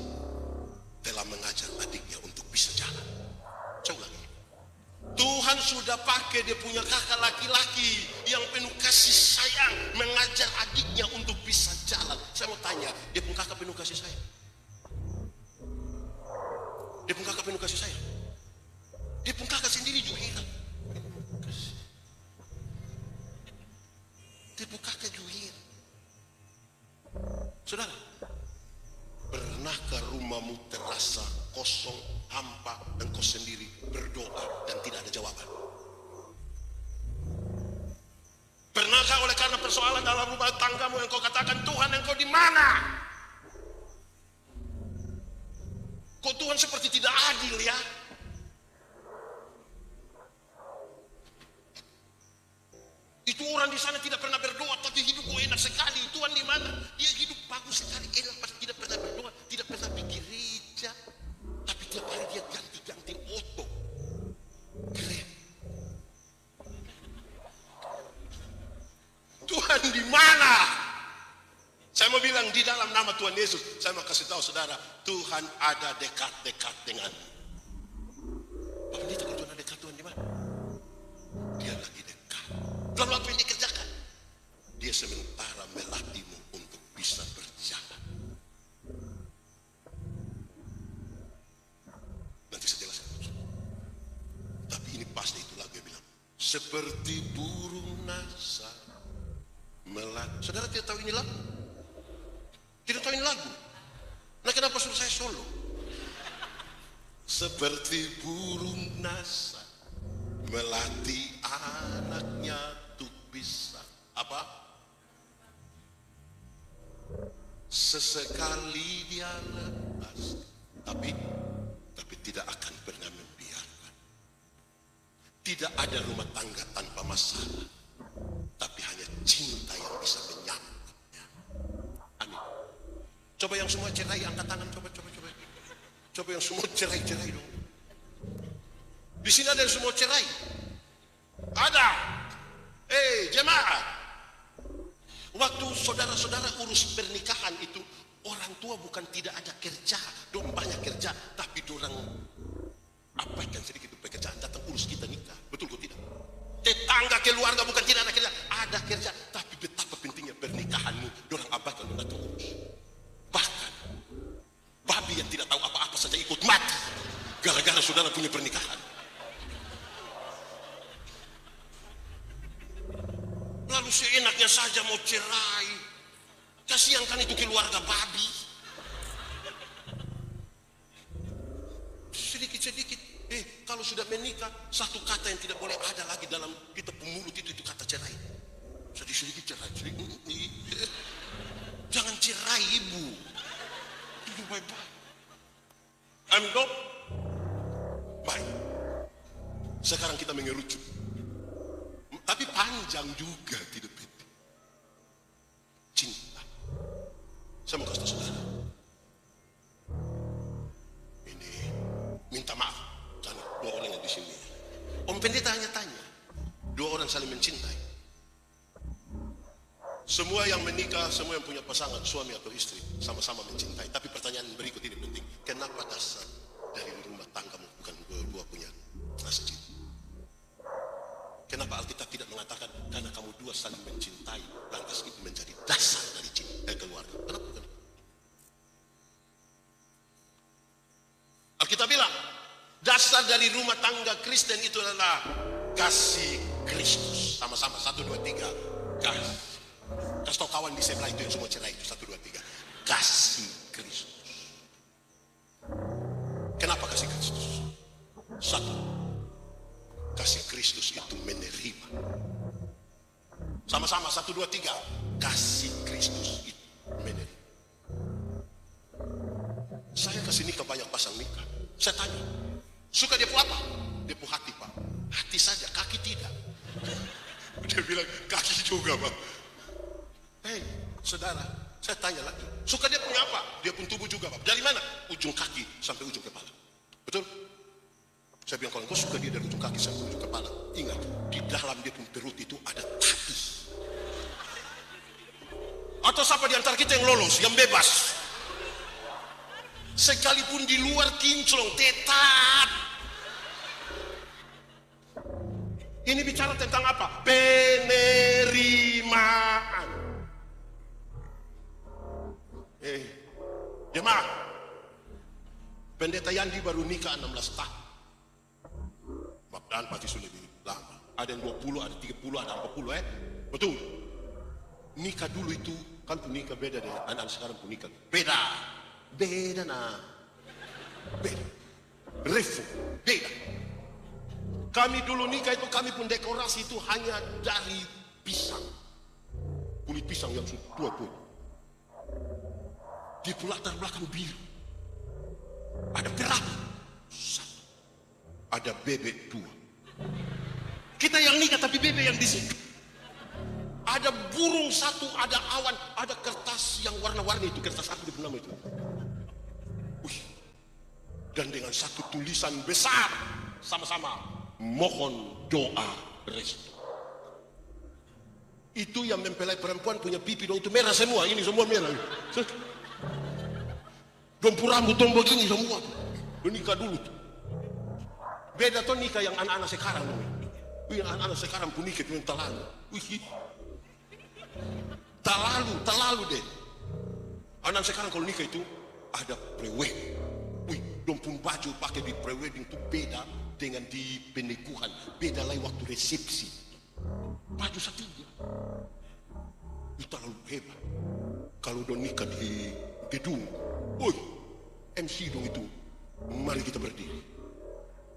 telah mengajar adiknya untuk bisa jalan. Coba lagi. Tuhan sudah pakai dia punya kakak laki-laki yang penuh kasih sayang, mengajar adiknya untuk bisa jalan. Saya mau tanya, dia pun kakak penuh kasih sayang? Dia pun kakak penuh kasih sayang? Dia pun kakak sendiri juga hilang. Dia pun kakak juga hilang. Saudara, pernahkah rumahmu terasa kosong, hampa, dan kau sendiri berdoa dan tidak ada jawaban? Pernahkah oleh karena persoalan dalam rumah tanggamu yang kau katakan, Tuhan engkau di mana? Kok Tuhan seperti tidak adil ya? Itu orang di sana tidak pernah berdoa, tapi hidupku enak sekali. Tuhan di mana? Dia hidup bagus sekali, enak, pasti tidak pernah berdoa, tidak pernah pergi gereja, tapi tiap hari dia ganti-ganti otot. Keren. Tuhan di mana? Saya mau bilang di dalam nama Tuhan Yesus, saya mau kasih tahu saudara, Tuhan ada dekat-dekat denganmu. Pak Pendeta, kalau Tuhan ada dekat, Tuhan di mana? Dia lagi dekat. Lalu apa yang dikerjakan? Dia sementara melatihmu untuk bisa berjalan. Nanti saya jelaskan. Tapi ini pasti itu lagu yang bilang, seperti burung nasa melatih. Saudara tidak tahu ini lagu? Tidak tahu ini lagu? Nah, kenapa suruh saya solo? Seperti burung nasa melatih anaknya untuk bisa apa? Sesekali dia lepas, tapi tidak akan pernah membiarkan. Tidak ada rumah tangga tanpa masalah, tapi hanya cinta yang bisa menyambutnya. Amin. Coba yang semua cerai, angkat tangan, coba. Coba yang semua cerai dong. Di sini ada yang semua cerai. Ada. Jemaat. Waktu saudara-saudara urus pernikahan itu, orang tua bukan tidak ada kerja, dong banyak kerja, tapi dorang abaikan sedikit pekerjaan, datang urus kita nikah. Betul kok tidak? Tetangga keluarga bukan tidak ada kerja, ada kerja, tapi betapa pentingnya pernikahanmu, dorang abaikan dan datang urus. Bahkan babi yang tidak tahu apa-apa saja ikut mati gara-gara saudara punya pernikahan. Lalu seenaknya saja mau cerai. Kasihan kan itu keluarga babi. Sedikit-sedikit. Kalau sudah menikah, satu kata yang tidak boleh ada lagi dalam kita pemulut itu kata cerai. Sedikit-sedikit cerai. Jangan cerai, ibu. Itu baik-baik. Amin dong? Baik. Sekarang kita mengerucut. Tapi panjang juga, tidak pendek. Cinta. Saya mau kasih tahu saudara. Ini minta maaf. Om Pendeta hanya tanya, dua orang saling mencintai. Semua yang menikah, semua yang punya pasangan, suami atau istri, sama-sama mencintai. Tapi pertanyaan berikut ini penting. Kenapa dasar dari rumah tanggamu bukan dua-dua punya masjid? Kenapa Alkitab tidak mengatakan karena kamu dua saling mencintai, lantas itu menjadi dasar dari keluarga? Kenapa? Alkitab bilang, dasar dari rumah tangga Kristen itu adalah kasih Kristus. Sama-sama, 1, 2, 3, kasih. Kasih tau kawan di sebelah itu yang semua cerai itu, 1, 2, 3. Kasih Kristus. Kenapa kasih Kristus? Satu, kasih Kristus itu menerima. Sama-sama, 1, 2, 3. Kasih Kristus itu menerima. Saya kasih nikah banyak pasang nikah. Saya tanya, suka dia apa? Dia hati, Pak. Hati saja, kaki tidak. Dia bilang, kaki juga, Pak. Hei, saudara, saya tanya lagi, suka dia punya apa? Dia pun tubuh juga, Pak. Dari mana? Ujung kaki sampai ujung kepala. Betul? Saya bilang, kalau engkau suka dia dari ujung kaki sampai ujung kepala, ingat, di dalam dia pun perut itu ada tati. Atau siapa di antara kita yang lolos, yang bebas? Sekalipun di luar kinclong, tetap. Ini bicara tentang apa? Penerimaan. Jemaah, Pendeta Yandi baru nikah 16 tahun. Dan pasti sudah lebih lama. Ada yang 20, ada 30, ada 40, Betul. Nikah dulu itu, kan pun nikah beda dengan anak sekarang pun nikah. Beda nah. Beda. Refu, beda. Kami dulu nikah itu, kami pun dekorasi itu hanya dari pisang. Kulit pisang yang sudah tua-tua. Di latar belakang biru. Ada perahu satu. Ada bebek 2. Kita yang nikah tapi bebek yang di situ. Ada burung 1, ada awan, ada kertas yang warna-warni itu, kertas aku di nama itu. Dan dengan satu tulisan besar, sama-sama mohon doa restu. Itu yang mempelai perempuan punya pipi dong, itu merah semua, ini semua merah. Dompu rambut dong begini semua. Nikah dulu tuh. Beda tuh nikah yang anak-anak sekarang. Yang anak-anak sekarang pun nikah itu terlalu. Terlalu deh. Anak sekarang kalau nikah itu ada pre-wedding. Dong pun baju pakai di pre-wedding itu beda dengan di penikuhan. Beda lagi waktu resepsi. Baju satunya. Itu terlalu hebat. Kalau dong nikah di gedung, MC dong itu. Mari kita berdiri.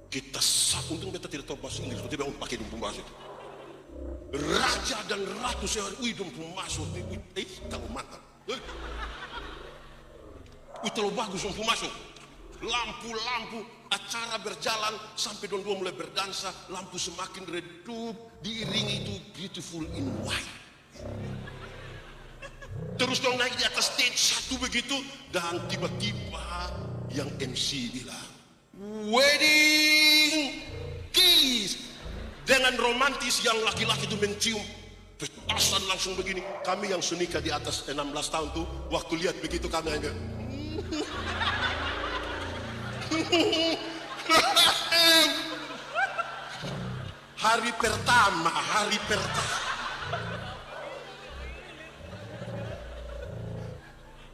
Kita untung kita tidak tahu bahasa Inggris, tiba-tiba pakai dong bahasa itu. Raja dan ratu saya, dong masuk. Kalau mantap. Terlalu bagus dong masuk. Lampu-lampu, acara berjalan sampai dong dua mulai berdansa, lampu semakin redup, diiringi itu beautiful in white. Terus dong naik di atas stage satu begitu, dan tiba-tiba yang MC bilang, wedding kiss. Dengan romantis yang laki-laki itu mencium petasan langsung begini. Kami yang sunikah di atas 16 tahun tuh, waktu lihat begitu kami hanya hari pertama.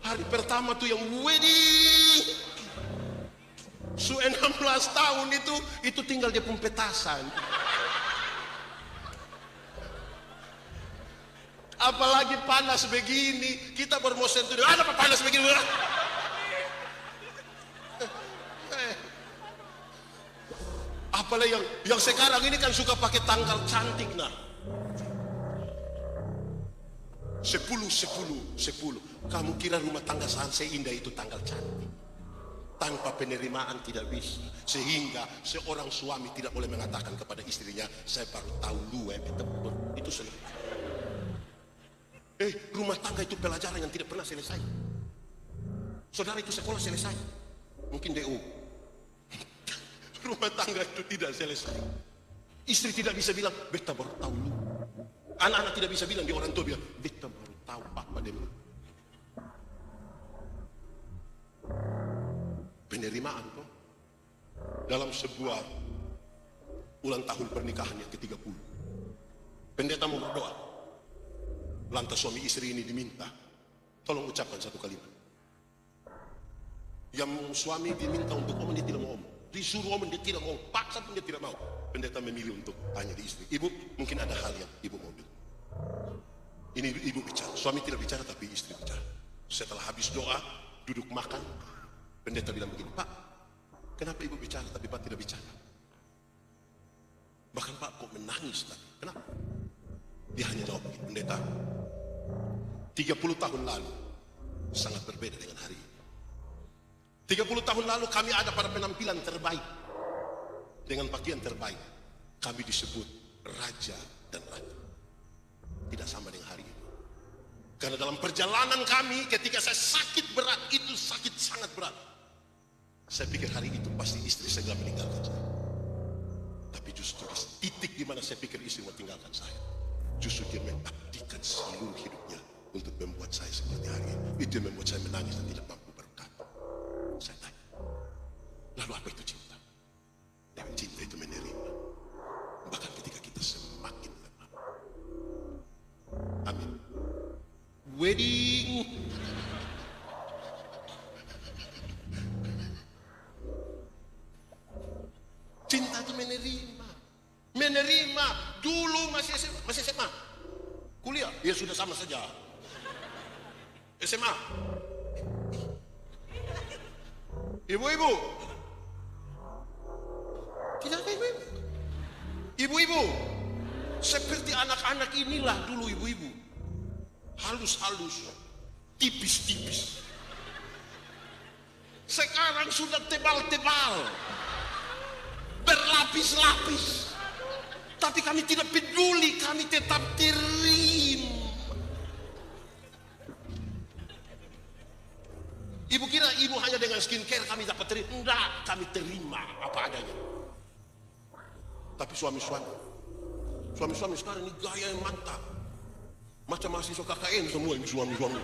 Hari pertama tuh yang wedding. 16 tahun itu tinggal dia pun petasan. Apalagi panas begini, kita baru mau sentuh, ada apa panas begini? Apalagi yang sekarang ini kan suka pakai tanggal cantik nah. 10. Kamu kira rumah tangga seindah itu tanggal cantik? Tanpa penerimaan tidak bisa. Sehingga seorang suami tidak boleh mengatakan kepada istrinya, saya baru tahu lu itu selesai. Rumah tangga itu pelajaran yang tidak pernah selesai. Saudara itu sekolah selesai, mungkin DO. Rumah tangga itu tidak selesai. Istri tidak bisa bilang, beta baru tahu lu. Anak-anak tidak bisa bilang, di orang tua bilang, beta baru tahu apa dia. Penerimaan kok. Dalam sebuah ulang tahun pernikahan yang ke-30. Pendeta mau berdoa. Lantas suami istri ini diminta, tolong ucapkan satu kalimat. Yang suami diminta untuk ngomong, dia tidak mau ngomong. Disuruh ngomong, dia tidak mau. Paksa pun dia tidak mau. Pendeta memilih untuk tanya di istri. Ibu, mungkin ada hal yang ibu mau bilang. Ini ibu bicara. Suami tidak bicara, tapi istri bicara. Setelah habis doa, duduk makan. Pendeta bilang begini, Pak, kenapa ibu bicara, tapi Pak tidak bicara? Bahkan Pak kok menangis tadi. Kenapa? Dia hanya jawab begini, pendeta, 30 tahun lalu sangat berbeda dengan hari ini. 30 tahun lalu kami ada pada penampilan terbaik. Dengan pakaian terbaik. Kami disebut raja dan ratu. Tidak sama dengan hari ini. Karena dalam perjalanan kami ketika saya sakit berat, itu sakit sangat berat. Saya pikir hari itu pasti istri segera meninggalkan saya. Tapi justru di titik di mana saya pikir istri mau tinggalkan saya, justru dia mengabdikan seluruh hidupnya untuk membuat saya seperti hari ini. Itu yang membuat saya menangis dan tidak mampu berkata. Saya tanya, lalu apa itu cinta? Dan cinta itu menerima. Bahkan ketika kita semakin lemah. Amin. Wedding. Cinta itu menerima. Menerima. Dulu masih SMA. Kuliah, ya sudah sama saja. SMA. Ibu-ibu. Tidak ada ibu-ibu. Ibu-ibu. Seperti anak-anak inilah dulu ibu-ibu. Halus-halus. Tipis-tipis. Sekarang sudah tebal-tebal. Berlapis-lapis. Tapi kami tidak peduli, kami tetap terima. Ibu kira ibu hanya dengan skincare kami dapat terima? Enggak, kami terima apa adanya. Tapi suami-suami sekarang ini gaya yang mantap. Macam mahasiswa KKN semua ini suami-suami.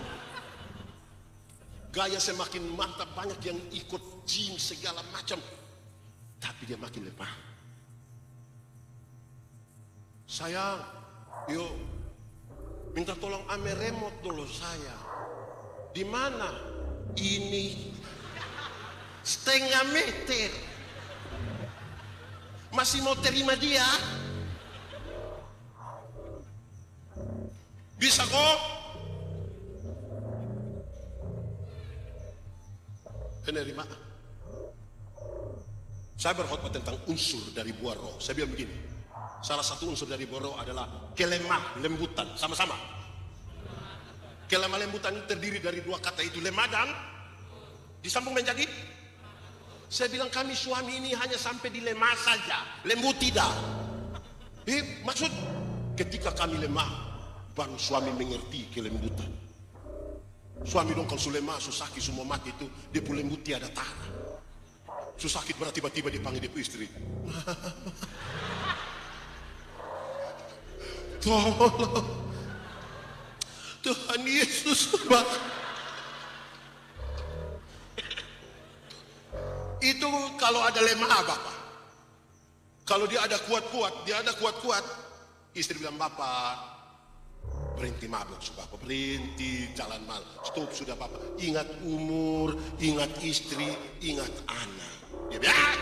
Gaya semakin mantap, banyak yang ikut gym segala macam. Tapi dia makin lemah. Sayang, yuk minta tolong ame remote dulu saya. Di mana? Ini setengah meter. Masih mau terima dia? Bisa kok? Penerima. Saya berkhotbah tentang unsur dari buah roh. Saya bilang begini, salah satu unsur dari buah roh adalah kelemah lembutan. Sama-sama. Kelemah lembutan itu terdiri dari dua kata itu, lemah dan disambung menjadi. Saya bilang kami suami ini hanya sampai di lemah saja, lembut tidak. Maksud ketika kami lemah, baru suami mengerti kelembutan. Suami dong kalau lemah, susaki semua mati itu, dia pun lembut tiada tahan. Sakit berat tiba-tiba dipanggil dia istri. Tolong Tuhan Yesus, Pak. Itu kalau ada lemah Bapak. Kalau dia ada kuat-kuat, istri bilang, Bapak berhenti mabuk, Bapak berhenti jalan malam, stop sudah Bapak. Ingat umur, ingat istri, ingat anak. Dia bilang,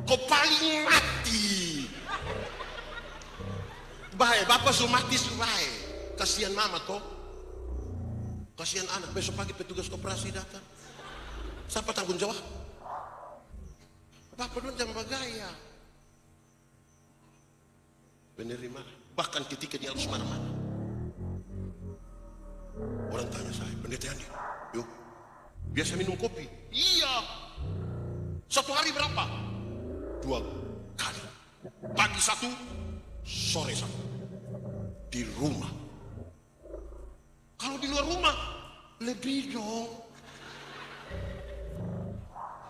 kau paling mati. Baik, Bapak sudah mati sudah. Kasihan mama toh. Kasihan anak, besok pagi petugas koperasi datang. Siapa tanggung jawab? Bapak dong jangan bergaya. Penerima. Bahkan ketika dia harus marah-marah. Orang tanya saya, pendeta Andi, yuk, biasa minum kopi? Iya. Satu hari berapa? 2 kali. Pagi 1, sore 1. Di rumah. Kalau di luar rumah, lebih dong.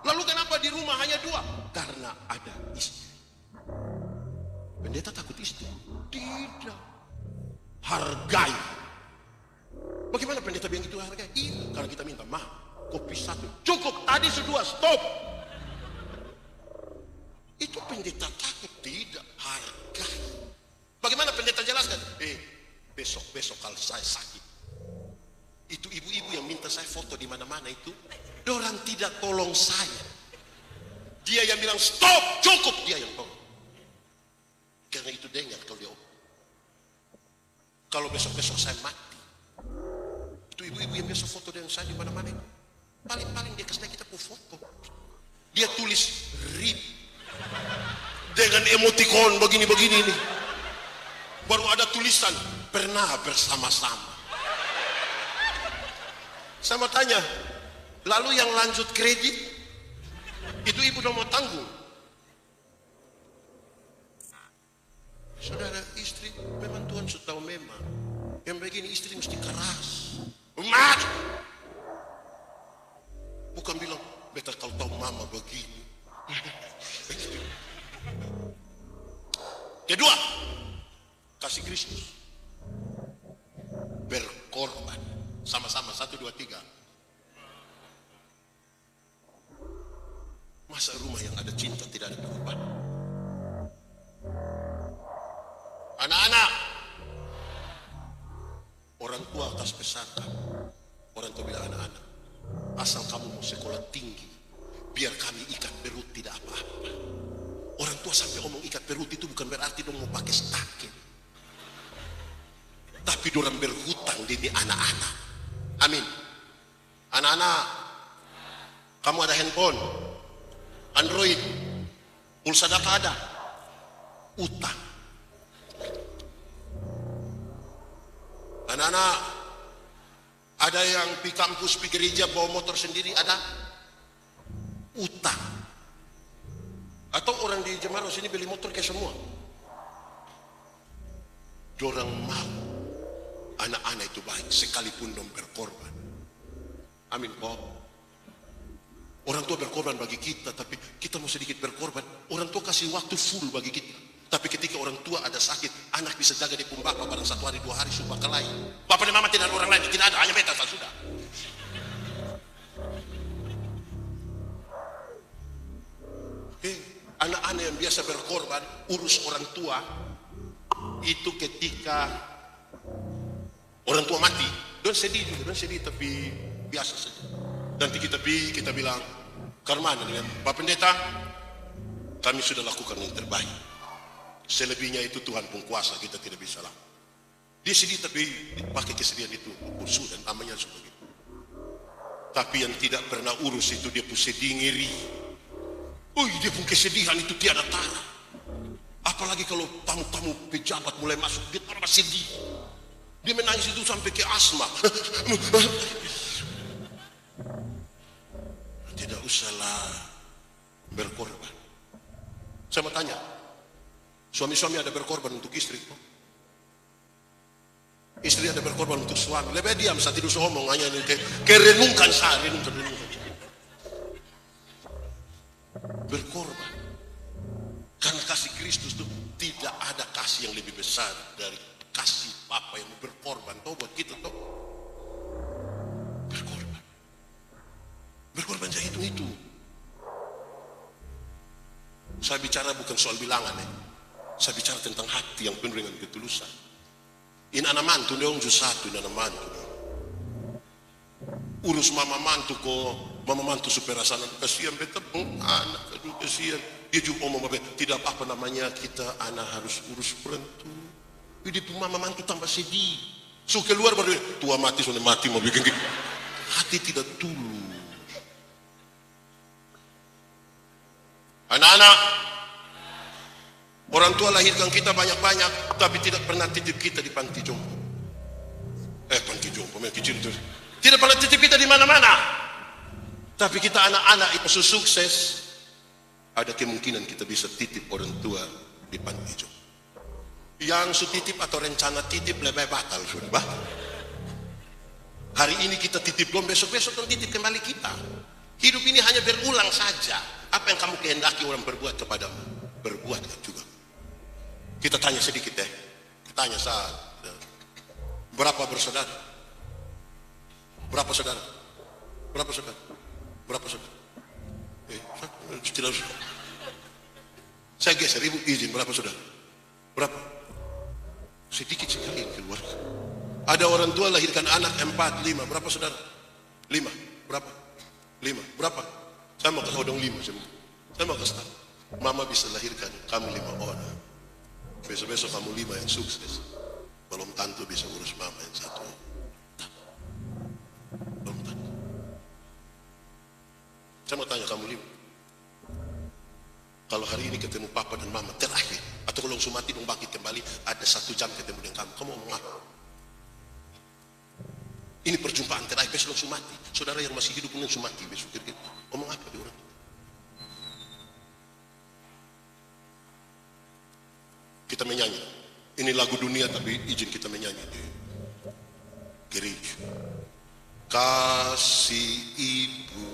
Lalu kenapa di rumah hanya 2? Karena ada istri. istri. Tidak. Hargai. Bagaimana pendeta bilang itu hargai? Iya, karena kita minta maaf. Kopi satu cukup, tadi sudah stop. Itu pendeta takut? Tidak, hargai. Bagaimana pendeta jelaskan? Besok kalau saya sakit, itu ibu-ibu yang minta saya foto di mana-mana itu, dorang tidak tolong saya. Dia yang bilang stop, cukup, dia yang tolong. Karena itu dengar kalau dia, kalau besok-besok saya mati, itu ibu-ibu yang biasa foto dengan saya di mana-mana itu, paling-paling dia kasih kita foto. Dia tulis RIP dengan emoticon begini-begini nih. Baru ada tulisan pernah bersama-sama. Saya mau tanya, lalu yang lanjut kredit itu ibu udah mau tanggung? Saudara, istri memang Tuhan sudah tahu, memang yang begini istri mesti keras. Mat, bukan bilang beta kalau tahu mama begini. Kedua, kasih Kristus, berkorban sama-sama, 1, 2, 3. Masa rumah yang ada cinta tidak ada berkorban? Anak-anak, orang tua atas pesantren, orang tua bilang anak-anak, asal kamu mau sekolah tinggi, biar kami ikat perut tidak apa-apa. Orang tua sampai omong ikat perut itu bukan berarti dong mau pakai stake, tapi dorang berhutang demi anak-anak. Amin. Anak-anak, kamu ada handphone, Android, pulsa data ada, utang. Anak-anak, ada yang pi kampus, pi gereja bawa motor sendiri, ada utang. Atau orang di Jemaah sini beli motor kayak semua. Dorang mau anak-anak itu baik sekalipun dong berkorban. Amin, Bob. Orang tua berkorban bagi kita, tapi kita mau sedikit berkorban. Orang tua kasih waktu full bagi kita. Tapi ketika orang tua ada sakit, anak bisa jaga di pun bapak barang 1 hari 2 hari supaya kelai. Bapak dan mama tidak ada orang lain, tidak ada, hanya beta sudah. Anak-anak yang biasa berkorban urus orang tua itu ketika orang tua mati, don sedih juga, don sedih tapi biasa saja. Nanti kita bilang, Karmana dengan Pak Pendeta, kami sudah lakukan yang terbaik. Selebihnya itu Tuhan pun kuasa, kita tidak bisa lah. Dia sedih tapi pakai kesedihan itu urus dan namanya seperti itu. Tapi yang tidak pernah urus itu dia pun sedih ngiri. Dia pun kesedihan itu tiada tara. Apalagi kalau tamu-tamu pejabat mulai masuk, dia tambah sedih. Dia menangis itu sampai ke asma. Tidak usahlah berkorban. Saya mau tanya, suami-suami ada berkorban untuk istri? Istri ada berkorban untuk suami? Lebih diam saat tidak usah ngomong, hanya kerenungkan saya, renungkan. Berkorban. Karena kasih Kristus itu tidak ada kasih yang lebih besar dari kasih Bapa yang berkorban buat kita toh. Berkorban. Berkorban saya itu. Saya bicara bukan soal bilangan Saya bicara tentang hati yang penuh dengan ketulusan. Ini anak mantu dong satu anak mantu. Urus mama mantu kok, mama mantu supaya rasanya kasihan beta anak, aduh kasihan. Dia juga omong tidak apa-apa namanya kita anak harus urus perantu. Jadi mama mantu tambah sedih. So keluar baru tua mati soalnya mati mau bikin gitu. Hati tidak tulus. Anak-anak, orang tua lahirkan kita banyak-banyak, tapi tidak pernah titip kita di panti jompo. Panti jompo, yang kecil itu. Tidak pernah titip kita di mana-mana. Tapi kita anak-anak itu sukses, ada kemungkinan kita bisa titip orang tua di panti jompo. Yang titip atau rencana titip lebih batal sudah. Hari ini kita titip dong, besok-besok dong titip kembali kita. Hidup ini hanya berulang saja. Apa yang kamu kehendaki orang berbuat kepadamu, berbuatlah juga. Kita tanya sedikit ya. Kita tanya saat berapa bersaudara? Berapa saudara? Berapa saudara? Berapa saudara? Tidak usah. Saya geser, ibu izin, berapa saudara? Berapa? Sedikit sekali yang keluar. Ada orang tua lahirkan anak 4, 5, berapa saudara? 5, berapa? 5, berapa? Saya mau kasih dong 5 semua. Saya mau kasih tahu. Mama bisa lahirkan kamu 5 orang. Besok-besok kamu 5 yang sukses. Belum tentu bisa urus mama yang 1. Belum tentu. Saya mau tanya kamu 5. Kalau hari ini ketemu papa dan mama terakhir, atau kalau langsung mati dong bangkit kembali, ada 1 jam ketemu dengan kamu ngomong apa? Ini perjumpaan terakhir, besok langsung mati. Saudara yang masih hidup langsung mati besok gitu. Ngomong apa di orang? Kita menyanyi. Ini lagu dunia tapi izin kita menyanyi di gereja. Kasih ibu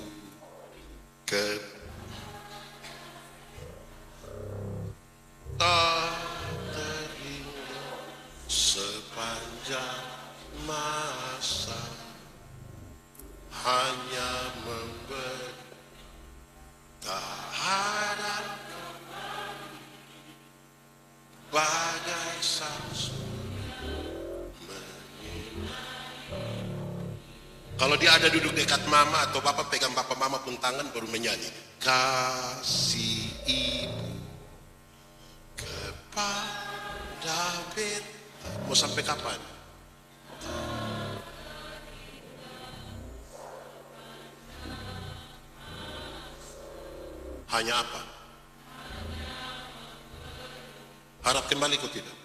ke tak teringat sepanjang masa, hanya memberi tahanan bagai saksi. Kalau dia ada duduk dekat mama atau bapak pegang bapak mama pun tangan baru menyanyi. Kasih ibu kepada beta. Mau sampai kapan? Hanya apa? Harap kembali kok tidak?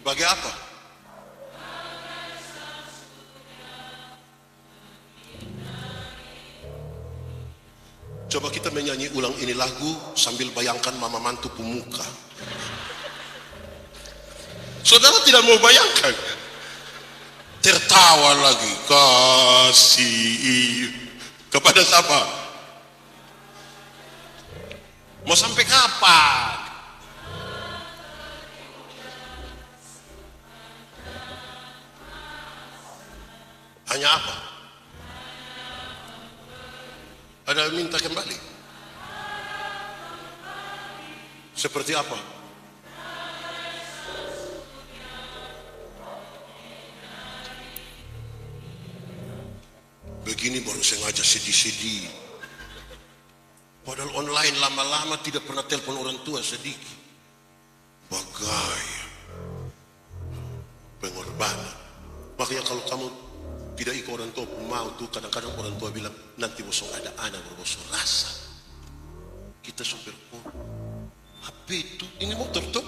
Bagi apa? Coba kita menyanyi ulang ini lagu sambil bayangkan mama mantu pemuka. Saudara tidak mau bayangkan? Tertawa lagi. Kasih kepada siapa? Mau sampai kapan? Hanya apa? Ada minta kembali. Seperti apa? Begini baru sengaja sedih-sedih. Padahal online lama-lama tidak pernah telepon orang tua sedikit. Bagai pengorbanan. Makanya kalau kamu tidak ikut orang tua mau tuh, kadang-kadang orang tua bilang nanti bosong ada anak berbosong rasa. Kita sopir pun HP itu ini motor tuh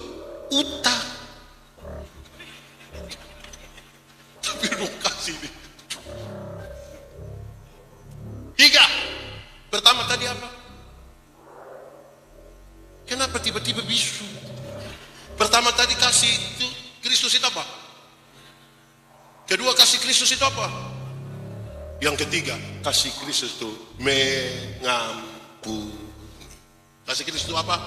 utang. Tapi lu kasih nih. 3. Pertama tadi apa? Kenapa tiba-tiba bisu? Pertama tadi kasih itu Kristus itu apa? Kedua kasih Kristus itu apa? Yang ketiga kasih Kristus itu mengampuni. Kasih Kristus itu apa?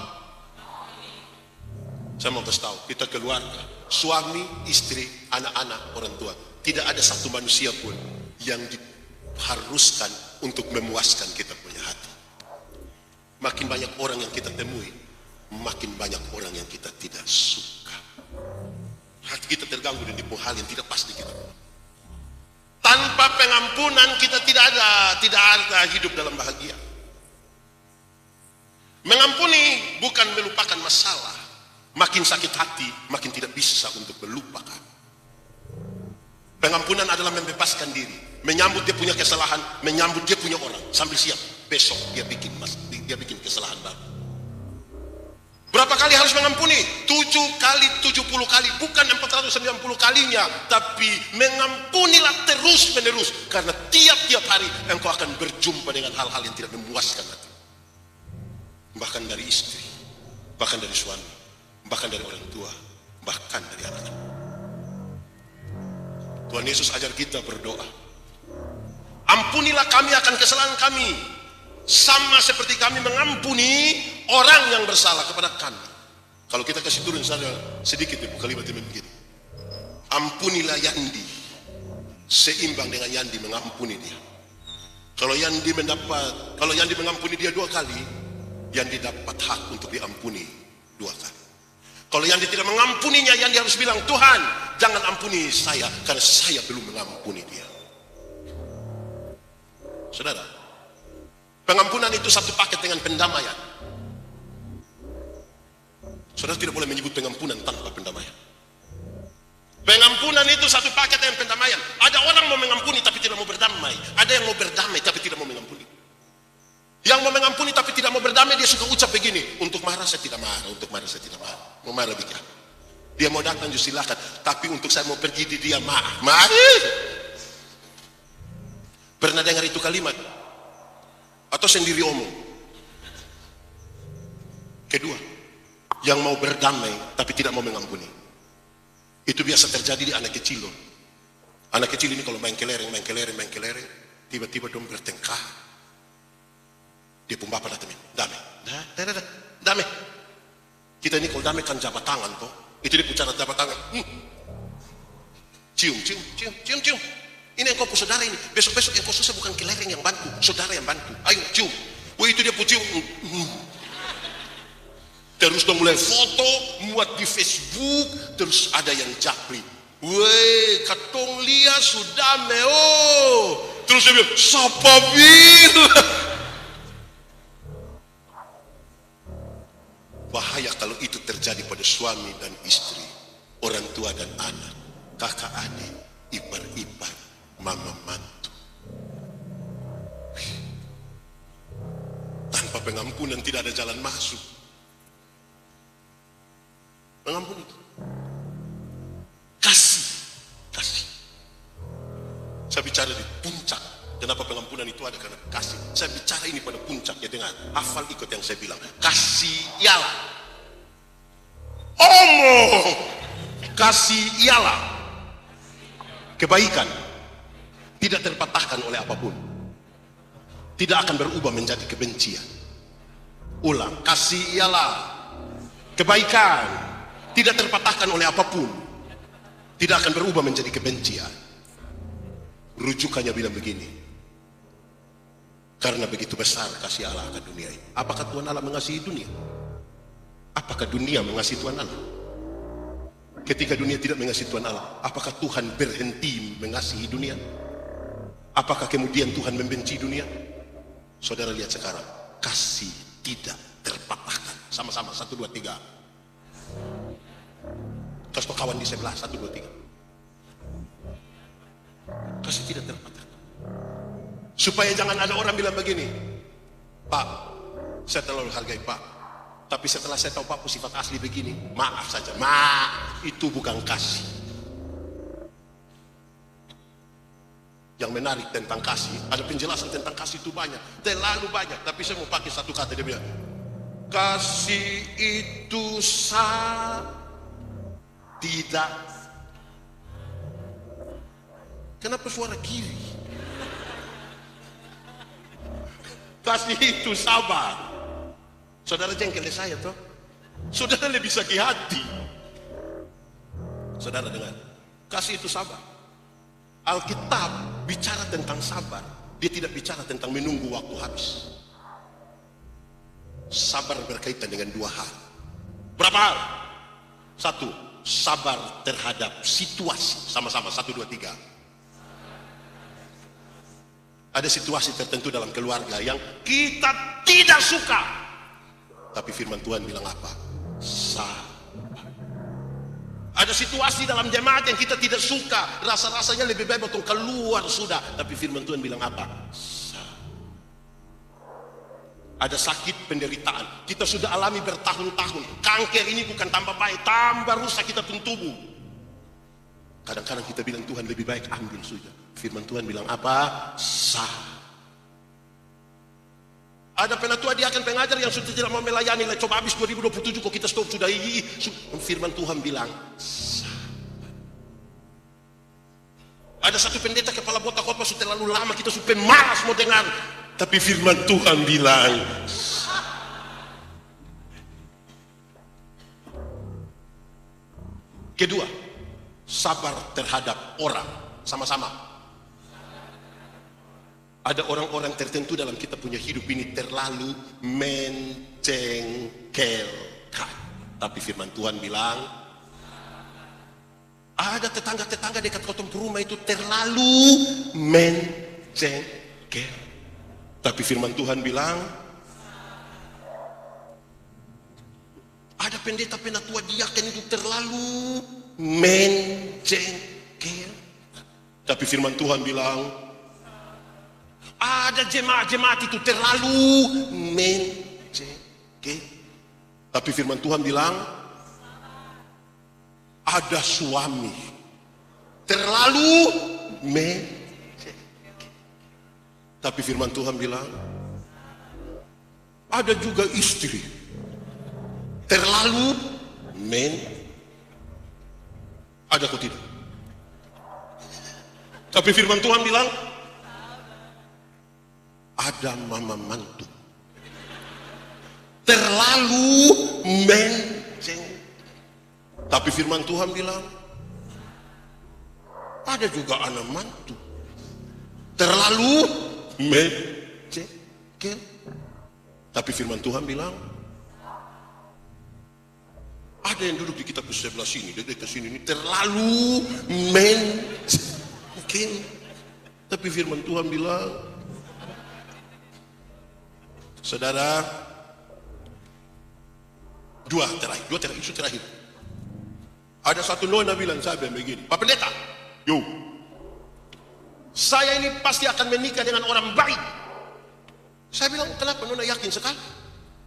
Saya mau kasih tahu, kita keluarga, suami, istri, anak-anak, orang tua, tidak ada satu manusia pun yang diharuskan untuk memuaskan kita punya hati. Makin banyak orang yang kita temui, makin banyak orang yang kita tidak suka. Hati kita terganggu dengan hal yang tidak pasti kita. Tanpa pengampunan kita tidak ada hidup dalam bahagia. Mengampuni bukan melupakan masalah. Makin sakit hati, makin tidak bisa untuk melupakan. Pengampunan adalah membebaskan diri, menyambut dia punya kesalahan, menyambut dia punya orang, sambil siap besok dia bikin kesalahan baru. Berapa kali harus mengampuni? 7 kali, 70 kali, bukan 490 kalinya, tapi mengampunilah terus menerus, karena tiap-tiap hari engkau akan berjumpa dengan hal-hal yang tidak memuaskan hati. Bahkan dari istri, bahkan dari suami, bahkan dari orang tua, bahkan dari anak-anak. Tuhan Yesus ajar kita berdoa. Ampunilah kami akan kesalahan kami, sama seperti kami mengampuni orang yang bersalah kepada kami. Kalau kita kasih turun saja sedikit ibu kalimat ini begini. Ampunilah Yandi seimbang dengan Yandi mengampuni dia. Kalau Yandi mengampuni dia 2 kali, Yandi dapat hak untuk diampuni 2 kali. Kalau Yandi tidak mengampuninya, Yandi harus bilang, Tuhan, jangan ampuni saya karena saya belum mengampuni dia. Saudara, pengampunan itu satu paket dengan pendamaian. Saudara tidak boleh menyebut pengampunan tanpa pendamaian. Pengampunan itu satu paket dengan pendamaian. Ada orang mau mengampuni tapi tidak mau berdamai. Ada yang mau berdamai tapi tidak mau mengampuni. Yang mau mengampuni tapi tidak mau berdamai, dia suka ucap begini, untuk marah saya tidak marah, untuk marah saya tidak marah. Mau marah bikin. Dia mau datang juga silakan, tapi untuk saya mau pergi dia marah. Pernah dengar itu kalimat? Atau sendiri omong? Kedua, yang mau berdamai tapi tidak mau mengampuni. Itu biasa terjadi di anak kecil loh. Anak kecil ini kalau main kelereng, tiba-tiba dong bertengkar. Dia pun bapak datang, damai. Kita ini kalau damai kan jabat tangan toh. Itu dia pucara jabat tangan. Cium. Ini yang kau saudara ini. Besok-besok yang kau susah bukan kelereng yang bantu, saudara yang bantu. Ayo cium. Wah itu dia cium. Terus dong mulai foto, muat di Facebook, terus ada yang japri. Weh, katong lihat sudah meo. Terus dia bilang, siapa bilang? Bahaya kalau itu terjadi pada suami dan istri, orang tua dan anak, kakak adik, ipar-ipar, mama mantu. Tanpa pengampunan tidak ada jalan masuk. Pengampun itu kasih. Saya bicara di puncak. Kenapa pengampunan itu ada? Karena kasih. Saya bicara ini pada puncak, ya dengar. Hafal ikut yang saya bilang. Kasih ialah omong. Kasih ialah kebaikan. Tidak terpatahkan oleh apapun. Tidak akan berubah menjadi kebencian. Ulang. Kasih ialah kebaikan. Tidak terpatahkan oleh apapun. Tidak akan berubah menjadi kebencian. Rujukannya bilang begini. Karena begitu besar kasih Allah akan dunia ini. Apakah Tuhan Allah mengasihi dunia? Apakah dunia mengasihi Tuhan Allah? Ketika dunia tidak mengasihi Tuhan Allah, apakah Tuhan berhenti mengasihi dunia? Apakah kemudian Tuhan membenci dunia? Saudara lihat sekarang, kasih tidak terpatahkan. Sama-sama, 1, 2, 3. Kasih kawan di sebelah, 1, 2, 3. Kasih tidak terpatahkan. Supaya jangan ada orang bilang begini, Pak, saya terlalu hargai Pak, tapi setelah saya tahu Pak sifat asli begini, maaf saja. Itu bukan kasih. Yang menarik tentang kasih, ada penjelasan tentang kasih itu banyak, terlalu banyak. Tapi saya mau pakai satu kata, dia bilang, kasih itu tidak. Kenapa suara kiri? Kasih itu sabar. Saudara jengkel saya toh. Saudara lebih sakit hati. Saudara dengar. Kasih itu sabar. Alkitab bicara tentang sabar. Dia tidak bicara tentang menunggu waktu habis. Sabar berkaitan dengan 2 hal. Berapa hal? 1, sabar terhadap situasi. Sama-sama, 1, 2, 3. Ada situasi tertentu dalam keluarga yang kita tidak suka. Tapi firman Tuhan bilang apa? Sabar. Ada situasi dalam jemaat yang kita tidak suka. Rasa-rasanya lebih baik untuk keluar sudah. Tapi firman Tuhan bilang apa? Sabar. Ada sakit penderitaan. Kita sudah alami bertahun-tahun. Kanker ini bukan tambah baik, tambah rusak kita pun tubuh. Kadang-kadang kita bilang Tuhan lebih baik ambil sudah. Firman Tuhan bilang apa? Ada penatua dia akan pengajar yang sudah tidak mau melayani. Coba habis 2027 kok kita stop sudah. Firman Tuhan bilang ada satu pendeta kepala botak khotbah sudah terlalu lama kita sudah malas mau dengar. Tapi firman Tuhan bilang Kedua, sabar terhadap orang. Sama-sama. Ada orang-orang tertentu dalam kita punya hidup ini terlalu mencengkelkan. Tapi firman Tuhan bilang, ada tetangga-tetangga dekat kotong rumah itu terlalu mencengkel. Tapi firman Tuhan bilang, ada pendeta penatua diaken itu terlalu mencengkel. Tapi firman Tuhan bilang, ada jemaat-jemaat itu terlalu mencengkel. Tapi firman Tuhan bilang, ada suami terlalu mencengkel. Tapi firman Tuhan bilang, ada juga istri terlalu ada kok tidak? Tapi firman Tuhan bilang, ada mama mantu terlalu mencengkel. Tapi firman Tuhan bilang, ada juga anak mantu terlalu mencengkel. Tapi firman Tuhan bilang, ada yang duduk di kitab sebelah sini, dekat sini ini terlalu mencengkel. Tapi firman Tuhan bilang, saudara, dua terakhir, isu terakhir. Ada satu nona bilang saya begini, Pak Pendeta, yo, saya ini pasti akan menikah dengan orang baik. Saya bilang, kenapa nona yakin sekali?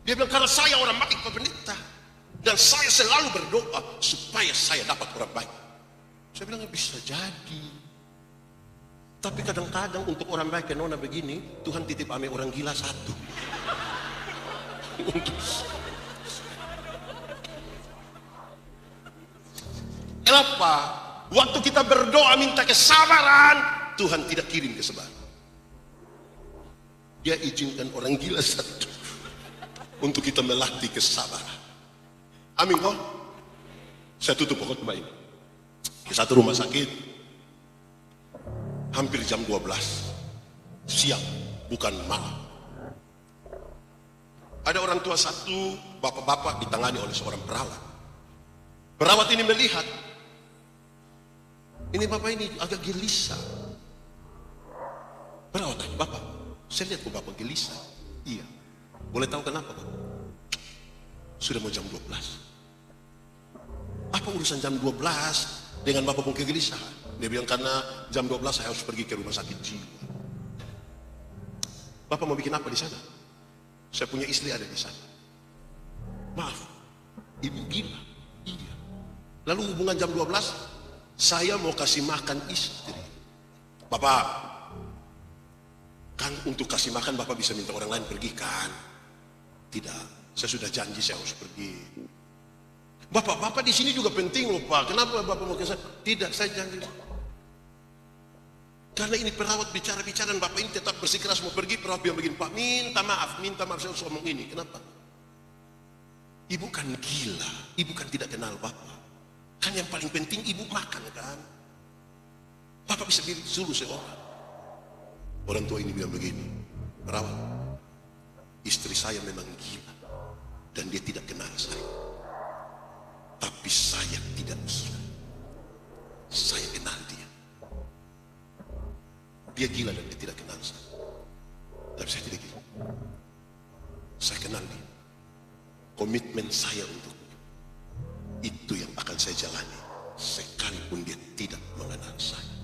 Dia bilang, karena saya orang baik, Pak Pendeta, dan saya selalu berdoa supaya saya dapat orang baik. Saya bilang, bisa jadi. Tapi kadang-kadang untuk orang baik kayak nona begini, Tuhan titip ame orang gila satu. Kenapa? Waktu kita berdoa minta kesabaran, Tuhan tidak kirim kesabaran. Dia izinkan orang gila satu untuk kita melatih kesabaran. Amin kok? Saya tutup pokok ini. Di satu rumah sakit, hampir jam 12 siang, bukan malam. Ada orang tua satu, bapak-bapak ditangani oleh seorang perawat. Perawat ini melihat, ini bapak ini agak gelisah. Perawat tanya, bapak, saya lihat kok bapak gelisah. Iya. Boleh tahu kenapa, Pak? Sudah mau jam 12. Apa urusan jam 12 dengan bapak pun kegelisahan? Dia bilang, karena jam 12 saya harus pergi ke rumah sakit jiwa. Bapak mau bikin apa di sana? Saya punya istri ada di sana. Maaf, ibu gila. Iya. Lalu hubungan jam 12, saya mau kasih makan istri. Bapak, kan untuk kasih makan Bapak bisa minta orang lain pergi kan? Tidak, saya sudah janji saya harus pergi. Bapak di sini juga penting loh Pak. Kenapa Bapak mau ke sana? Tidak, saya janji. Karena ini perawat bicara-bicara dan Bapak ini tetap bersikeras mau pergi. Perawat bilang begini, Pak minta maaf saya harus ngomong ini. Kenapa? Ibu kan gila, ibu kan tidak kenal Bapak. Kan yang paling penting ibu makan kan. Bapak bisa suruh seorang. Orang tua ini bilang begini, perawat, istri saya memang gila dan dia tidak kenal saya. Tapi saya tidak gila. Saya kenal dia. Dia gila dan dia tidak kenal saya. Tapi saya tidak gila. Saya kenal dia. Komitmen saya untuk itu yang akan saya jalani sekalipun dia tidak mengenal saya.